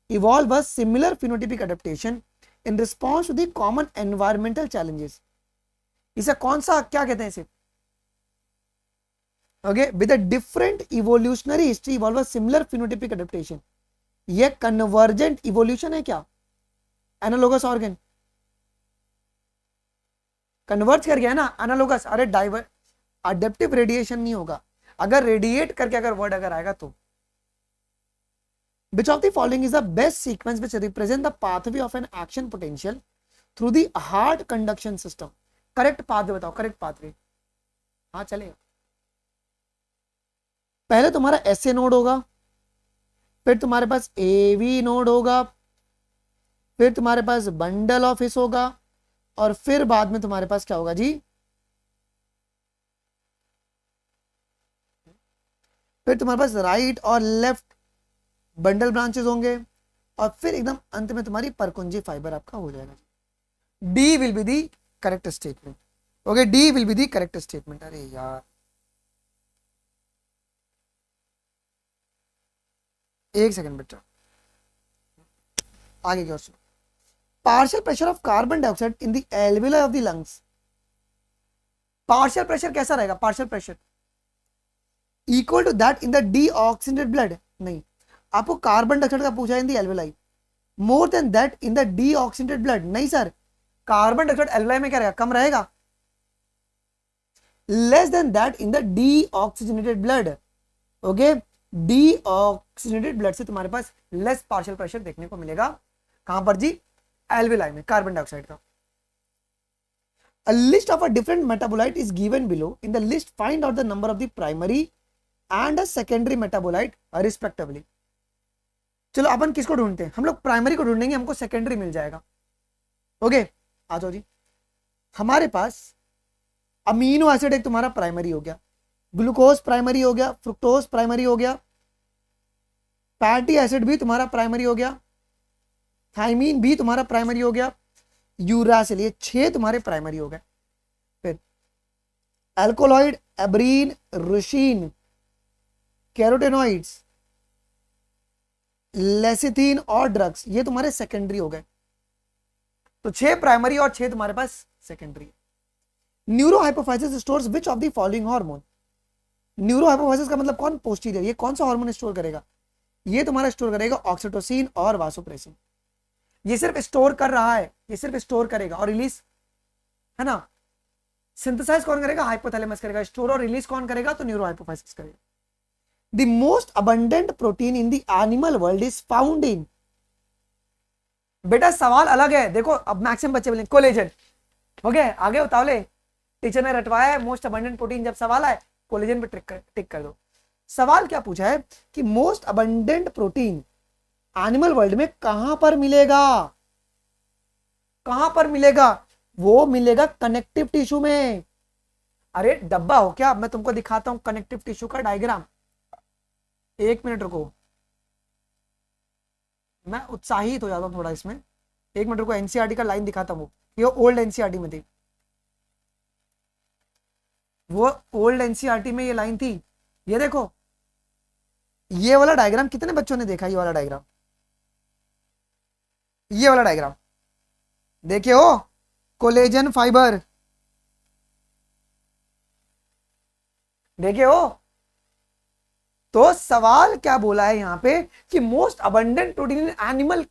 evolve a similar phenotypic adaptation in response to the common environmental challenges. इसे कौन सा क्या कहते हैं इसे? Okay, with a different evolutionary history evolve a similar phenotypic adaptation. ये convergent evolution है क्या? Analogous organ कन्वर्ज कर गया ना, एनालोगस। अरे डाइवर अडेप्टिव रेडिएशन नहीं होगा, अगर रेडिएट करके अगर वर्ड अगर आएगा तो। Which of the following is the best sequence which represent the pathway of an action potential through the heart conduction system? Correct pathway बताओ, करेक्ट पाथवे। हाँ चलेगा। पहले तुम्हारा एसए नोड होगा, फिर तुम्हारे पास एवी नोड होगा, फिर तुम्हारे पास बंडल ऑफिस होगा, और फिर बाद में तुम्हारे पास क्या होगा जी? फिर तुम्हारे पास राइट और लेफ्ट बंडल ब्रांचेस होंगे, और फिर एकदम अंत में तुम्हारी परकुंजी फाइबर आपका हो जाएगा। D will be the correct statement. Okay, D will be the correct statement. अरे यार एक सेकंड बेटा, आगे की ओर सुनो। Partial pressure of carbon dioxide in the alveoli of the lungs. Partial pressure कैसा रहेगा? Partial pressure equal to that in the deoxygenated blood, नहीं, आपको कार्बन डाइऑक्साइड का पूछा in the alveoli. More than that in the deoxygenated blood, नहीं sir, carbon dioxide alveoli में क्या रहेगा? कम रहेगा। Less than that in the deoxygenated blood. Okay, deoxygenated blood से तुम्हारे पास लेस पार्शियल प्रेशर देखने को मिलेगा। कहां पर जी? एल्वियोलाई में, कार्बन डाइऑक्साइड का। A list of a different metabolite is given below. In the list, find out the number of the primary and a secondary metabolite respectively. चलो अपन किसको ढूंढते हैं? हम लोग प्राइमरी को ढूंढेंगे, हमको सेकेंडरी मिल जाएगा। ओके, आ जाओ जी। हमारे पास अमीनो एसिड एक तुम्हारा प्राइमरी हो गया, ग्लूकोज प्राइमरी हो गया, फ्रुक्टोज प्राइमरी हो गया, फैटी एसिड भी तुम्हारा प्राइमरी हो गया, थाइमीन भी तुम्हारा प्राइमरी हो गया, यूरासिल, ये 6 तुम्हारे प्राइमरी हो गए। फिर एल्कोलॉइड, एब्रीन, रुशीन, कैरोटेनॉइड्स, लेसिथिन और ड्रग्स, ये तुम्हारे सेकेंडरी हो गए। तो 6 प्राइमरी और 6 तुम्हारे पास secondary. Neurohypophysis stores which of the following hormone? Neurohypophysis का मतलब कौन? पोस्टीरियर। ये कौन सा हार्मोन स्टोर करेगा? ये तुम्हारा स्टोर करेगा ऑक्सीटोसिन और वासोप्रेसिन। ये सिर्फ स्टोर कर रहा है, ये सिर्फ स्टोर करेगा और रिलीज, है ना। सिंथेसाइज कौन करेगा? हाइपोथैलेमस करेगा। स्टोर और रिलीज कौन करेगा? तो न्यूरोहाइपोफाइसिस करेगा। The most abundant protein in the animal world is found in. बेटा सवाल अलग है, देखो अब मैक्सिमम बच्चे बोले कोलेजन। हो गया, आगे बताओ ले। टीचर ने रटवाया है मोस्ट अबंडेंट प्रोटीन, जब सवाल आए कोलेजन पे टिक कर दो। सवाल क्या पूछा है कि most abundant protein animal world में कहां पर मिलेगा, कहां पर मिलेगा? वो मिलेगा कनेक्टिव टिश्यू में। अरे डब्बा हो क्या, मैं तुमको दिखाता हूं कनेक्टिव टिश्यू का डायग्राम। एक मिनट रुको, मैं उत्साहित हो जाता हूं थोड़ा इसमें। एक मिनट रुको, एनसीईआरटी का लाइन दिखाता हूं, ये ओल्ड एनसीईआरटी में थी, वो ओल्ड एनसीईआरटी में ये लाइन थी। ये देखो, ये वाला डायग्राम कितने बच्चों ने देखा? ये वाला डायग्राम, ये वाला डायग्राम देखे हो? कोलेजन फाइबर देखे हो? तो सवाल क्या बोला है यहां पे कि most abundant protein in animal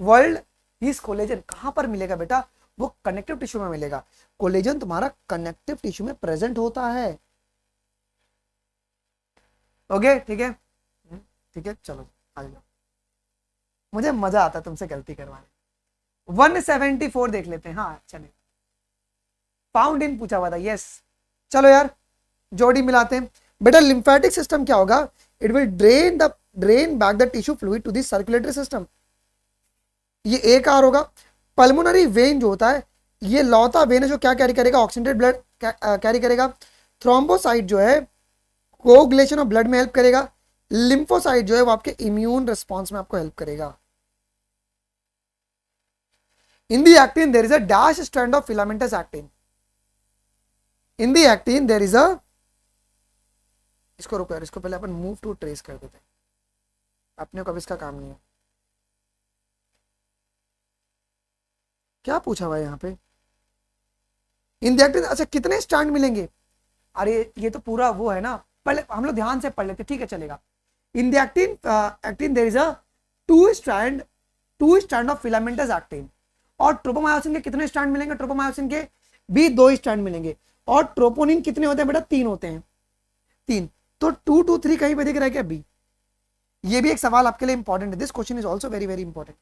world is collagen. कहां पर मिलेगा बेटा? वो कनेक्टिव टिश्यू में मिलेगा। कोलेजन तुम्हारा कनेक्टिव टिश्यू में प्रेजेंट होता है। ओके ठीक है, ठीक है, चलो आ जाओ, मुझे मजा आता है तुमसे गलती करवाने। 174 देख लेते हैं। हाँ चलिए, फाउंड इन पूछा हुआ था, यस। चलो यार जोड़ी मिलाते हैं। बेटा लिम्फेटिक सिस्टम क्या होगा? It will drain back the tissue fluid to the circulatory system, ये एक आर होगा। पल्मोनरी वेन जो होता है, ये लौता वेन है जो क्या कैरी करेगा? ऑक्सीडेटेड ब्लड कैरी करेगा। थ्रोम्बोसाइट जो है कोगुलेशन ऑफ ब्लड में हेल्प करेगा। लिम्फोसाइट जो है वो आपके इम्यून रिस्पॉन्स में आपको हेल्प करेगा। In the actin there is a dash strand of filamentous actin. In the actin there is a, इसको रुको यार, इसको पहले अपन मूव टू ट्रेस कर देते हैं, अपने को अब इसका काम नहीं है। क्या पूछा हुआ है यहाँ पे? इन दी एक्टिन, अच्छा कितने स्ट्रैंड मिलेंगे? अरे ये तो पूरा वो है ना, पहले हम लोग ध्यान से पढ़ लेते, ठीक है चलेगा। In the actin there is a two strand of filamentous actin. और ट्रोपोमायोसिन के कितने स्ट्रैंड मिलेंगे? ट्रोपोमायोसिन के भी 2 स्ट्रैंड मिलेंगे। और ट्रोपोनिन कितने होते हैं बेटा? 3 होते हैं, 3। तो 2 2 3 कहीं पे दिख रहा है क्या? बी। ये भी एक सवाल आपके लिए इंपॉर्टेंट है। This question is also very very important,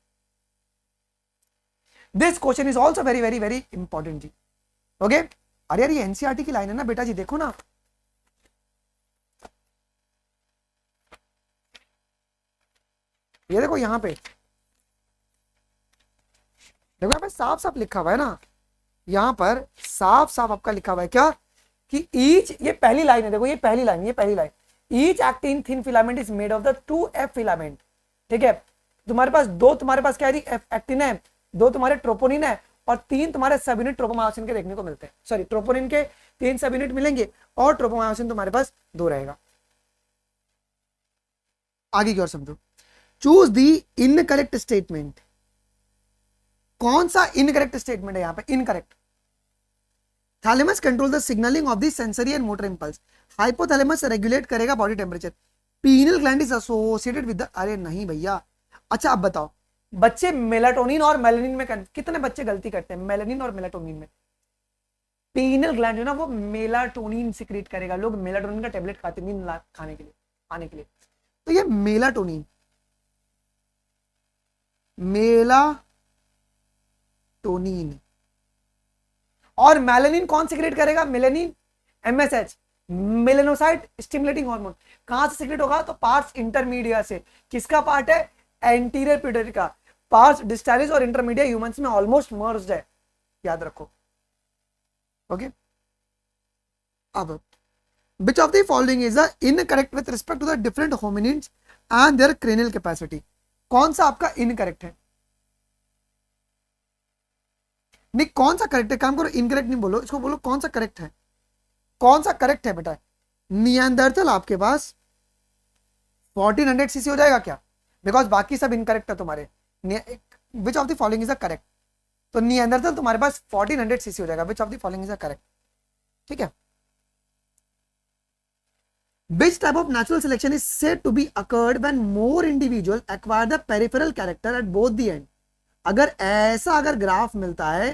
this question is also very very very important जी। ओके, अरे यार ये एनसीईआरटी की लाइन है ना बेटा जी, देखो ना, ये देखो यहाँ पे, देखो यहाँ पे साफ साफ लिखा हुआ है ना, यहाँ पर साफ साफ आपका लिखा हुआ है क्या कि ईच, ये पहली लाइन है, देखो ये पहली लाइन, ये पहली line, each actin thin filament is made of the 2F filament. ठीक है, तुम्हारे पास 2, तुम्हारे पास क्या है? एक्टिन है, 2 तुम्हारे ट्रोपोनिन है, और 3 तुम्हारे सब यूनिट ट्रोपोमायोसिन के देखने को मिलते हैं। सॉरी, ट्रोपोनिन के 3 सब यूनिट मिलेंगे और ट्रोपोमायोसिन तुम्हारे पास 2 रहेगा। आगे की ओर समझो। Choose the incorrect statement. कौन सा इनकरेक्ट स्टेटमेंट है यहाँ पे? Incorrect. Thalamus control the signalling of the sensory and motor impulse. Hypothalamus regulate करेगा body temperature. Pineal gland is associated with the, अरे नहीं भैया। अच्छा अब बताओ, बच्चे मेलाटोनिन और मेलानिन में कितने बच्चे गलती करते हैं? मेलानिन और मेलाटोनिन में पीनल ग्लैंड जो ना वो मेलाटोनिन सिक्रेट करेगा। लोग मेलाटोनिन का टेबलेट खाते हैं नींद खाने के लिए, आने के लिए। तो ये मेलाटोनिन, मेलाटोनिन और मेलानिन कौन सिक्रेट करेगा? Melanin MSH, melanocyte stimulating hormone. कहां से सिक्रेट होगा? तो पार्ट्स इंटरमीडिया से। किसका पार्ट है? एंटीरियर पिट्यूटरी का। पार्ट्स डिस्टालिस और इंटरमीडिया ह्यूमंस में ऑलमोस्ट मर्ज्ड है, याद रखो। ओके, अब which of the following is the incorrect with respect to the different hominids and their cranial capacity? कौन सा आपका इनकरेक्ट है? नहीं, कौन सा करेक्ट है? काम करो, इनकरेक्ट नहीं बोलो, इसको बोलो कौन सा करेक्ट है। कौन सा करेक्ट है बेटा? नियांदरथल आपके पास 1400 सीसी हो जाएगा क्या? बिकॉज बाकी सब इनकरेक्ट है तुम्हारे। विच of the following is a correct? तो नियांदरथल तुम्हारे पास 1400 सीसी हो जाएगा। विच of the following is a correct? ठीक है। Which type of natural selection is said to be occurred when more individuals acquire the peripheral character at both the end? अगर ऐसा graph मिलता है,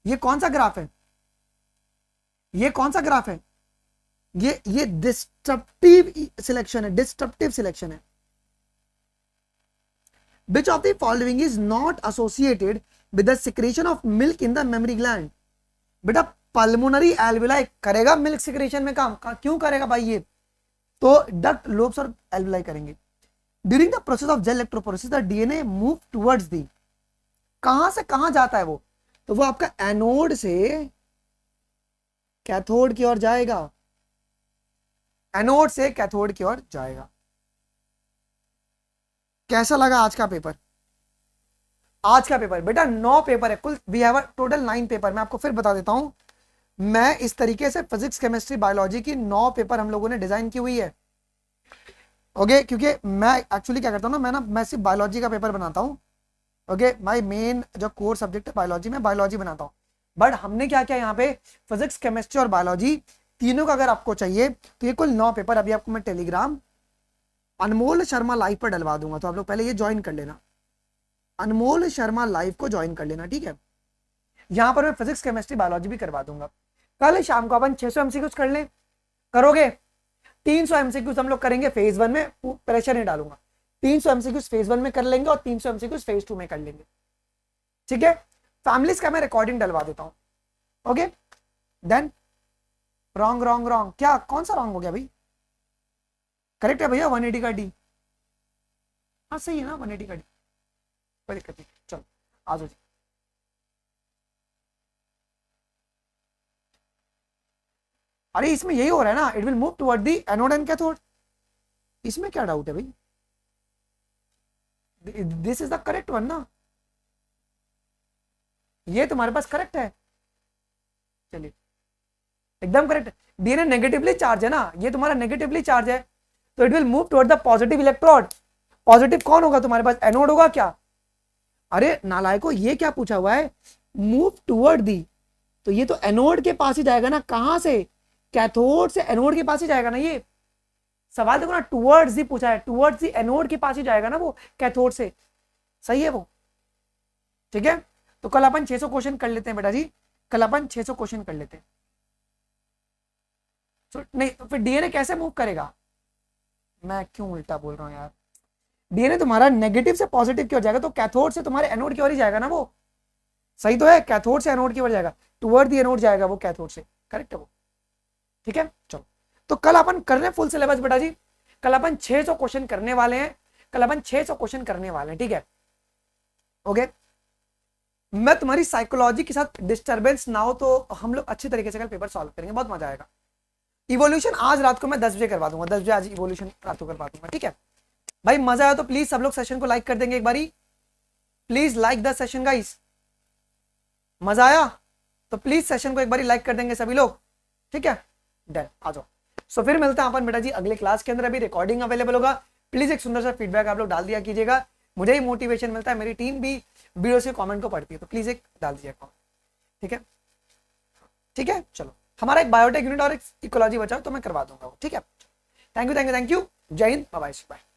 ये कौन सा ग्राफ है? ये कौन सा ग्राफ है? ये डिस्ट्रप्टिव सिलेक्शन है, डिस्ट्रप्टिव सिलेक्शन है। Which of the following is not associated with the secretion of milk in the mammary gland? बेटा पल्मोनरी एल्विलाई करेगा मिल्क सिक्रेशन में काम। क्यों करेगा भाई ये? तो डक्ट लोब्स और एल्विलाई करेंगे। During the process of gel electrophoresis the DNA move towards the, कहां से कहां जाता है वो? तो वो आपका एनोड से कैथोड की ओर जाएगा, एनोड से कैथोड की ओर जाएगा। कैसा लगा आज का पेपर? आज का पेपर बेटा 9 पेपर है कुल, we have a total 9 paper. मैं आपको फिर बता देता हूं, मैं इस तरीके से फिजिक्स केमिस्ट्री बायोलॉजी की 9 पेपर हम लोगों ने डिजाइन की हुई है। ओके, क्योंकि मैं एक्चुअली क्या करता हूं ना, मैं सिर्फ बायोलॉजी का पेपर बनाता हूं। ओके, माय मेन जो कोर सब्जेक्ट है बायोलॉजी में, बायोलॉजी बनाता हूं। बट हमने क्या किया यहाँ पे, फिजिक्स केमिस्ट्री और बायोलॉजी तीनों का अगर आपको चाहिए तो ये कुल 9 पेपर अभी आपको मैं टेलीग्राम अनमोल शर्मा लाइव पर डलवा दूंगा। तो आप लोग पहले ये ज्वाइन कर लेना, अनमोल शर्मा लाइव को ज्वाइन कर लेना, ठीक है। यहां पर मैं फिजिक्स केमिस्ट्री बायोलॉजी भी करवा दूंगा। कल शाम को अपन 600 एमसीक्यूज कर लें, करोगे? 300 एमसीक्यूज हम लोग करेंगे फेज 1 में, प्रेशर नहीं डालूंगा। 300 एमसीक्यूज फेज 1 में कर लेंगे और 300 एमसीक्यूज फेज 2 में कर लेंगे, ठीक है। फैमिलीज का मैं रिकॉर्डिंग डलवा देता हूं। Okay then, wrong wrong wrong, क्या कौन सा रॉन्ग हो गया भाई? करेक्ट है भैया, 180 का डी। हाँ सही है ना, 180 का डी, कोई दिक्कत नहीं। चलो आ जाओ जी। अरे इसमें यही हो रहा है ना, it will move toward the anode and cathode. इसमें क्या डाउट है भाई? This is the correct one ना, ये तुम्हारे पास करेक्ट है। चलिए एकदम करेक्ट। डीएनए नेगेटिवली चार्ज है ना, ये तुम्हारा नेगेटिवली चार्ज है, तो it will move toward the positive electrode. Positive कौन होगा तुम्हारे पास? एनोड होगा क्या? अरे नालायको, ये क्या पूछा हुआ है? मूव टुवर्ड दी, तो ये तो एनोड के पास ही जाएगा ना। कहां से? कैथोड से एनोड के पास ही जाएगा ना। ये सवाल देखो ना, टुवर्ड्स दी पूछा है, टुवर्ड्स दी एनोड के पास ही जाएगा ना वो, कैथोड से। सही है वो, ठीक है। तो कल अपन 600 क्वेश्चन कर लेते हैं बेटा जी, कल अपन 600 क्वेश्चन कर लेते हैं। तो नहीं तो फिर डीएनए कैसे मूव करेगा? मैं क्यों उल्टा बोल रहा हूं यार? डीएनए तुम्हारा नेगेटिव से पॉजिटिव की ओर जाएगा, तो कैथोड से तुम्हारे एनोड की ओर ही जाएगा ना वो। सही तो है, कैथोड से एनोड की ओर जाएगा, टुवर्ड दी एनोड जाएगा वो कैथोड से, करेक्ट है वो, ठीक है। चलो तो कल अपन कर रहे हैं फुल सिलेबस बेटा जी, कल अपन 600 क्वेश्चन करने वाले हैं, कल अपन 600 क्वेश्चन करने वाले हैं, ठीक है। ओके, मैं तुम्हारी साइकोलॉजी के साथ डिस्टर्बेंस ना हो तो हम लोग अच्छे तरीके से कल पेपर सॉल्व करेंगे, बहुत मजा आएगा। इवोल्यूशन आज रात को मैं 10 बजे करवा दूंगा, 10 बजे आज इवोल्यूशन रात को करवा दूंगा, ठीक है भाई। मजा आया तो प्लीज सब लोग सेशन को लाइक कर देंगे एक बारी, please like the session guys. मजा आया तो प्लीज सेशन को एक बारी लाइक कर देंगे सभी लोग, ठीक है। डन, आ जाओ। सो फिर मिलते हैं अपन बेटा जी अगले क्लास के अंदर। अभी रिकॉर्डिंग अवेलेबल होगा, प्लीज एक सुंदर सा फीडबैक आप लोग डाल दिया कीजिएगा, मुझे ही मोटिवेशन मिलता है, मेरी टीम भी वीडियो से कमेंट को पढ़ती है, तो प्लीज एक डाल दीजिएगा, ठीक है। ठीक है, चलो हमारा एक बायोटेक यूनिट और एक इकोलॉजी बचा तो मैं करवा दूंगा वो, ठीक है। Thank you thank you thank you, जय हिंद, बाय बाय।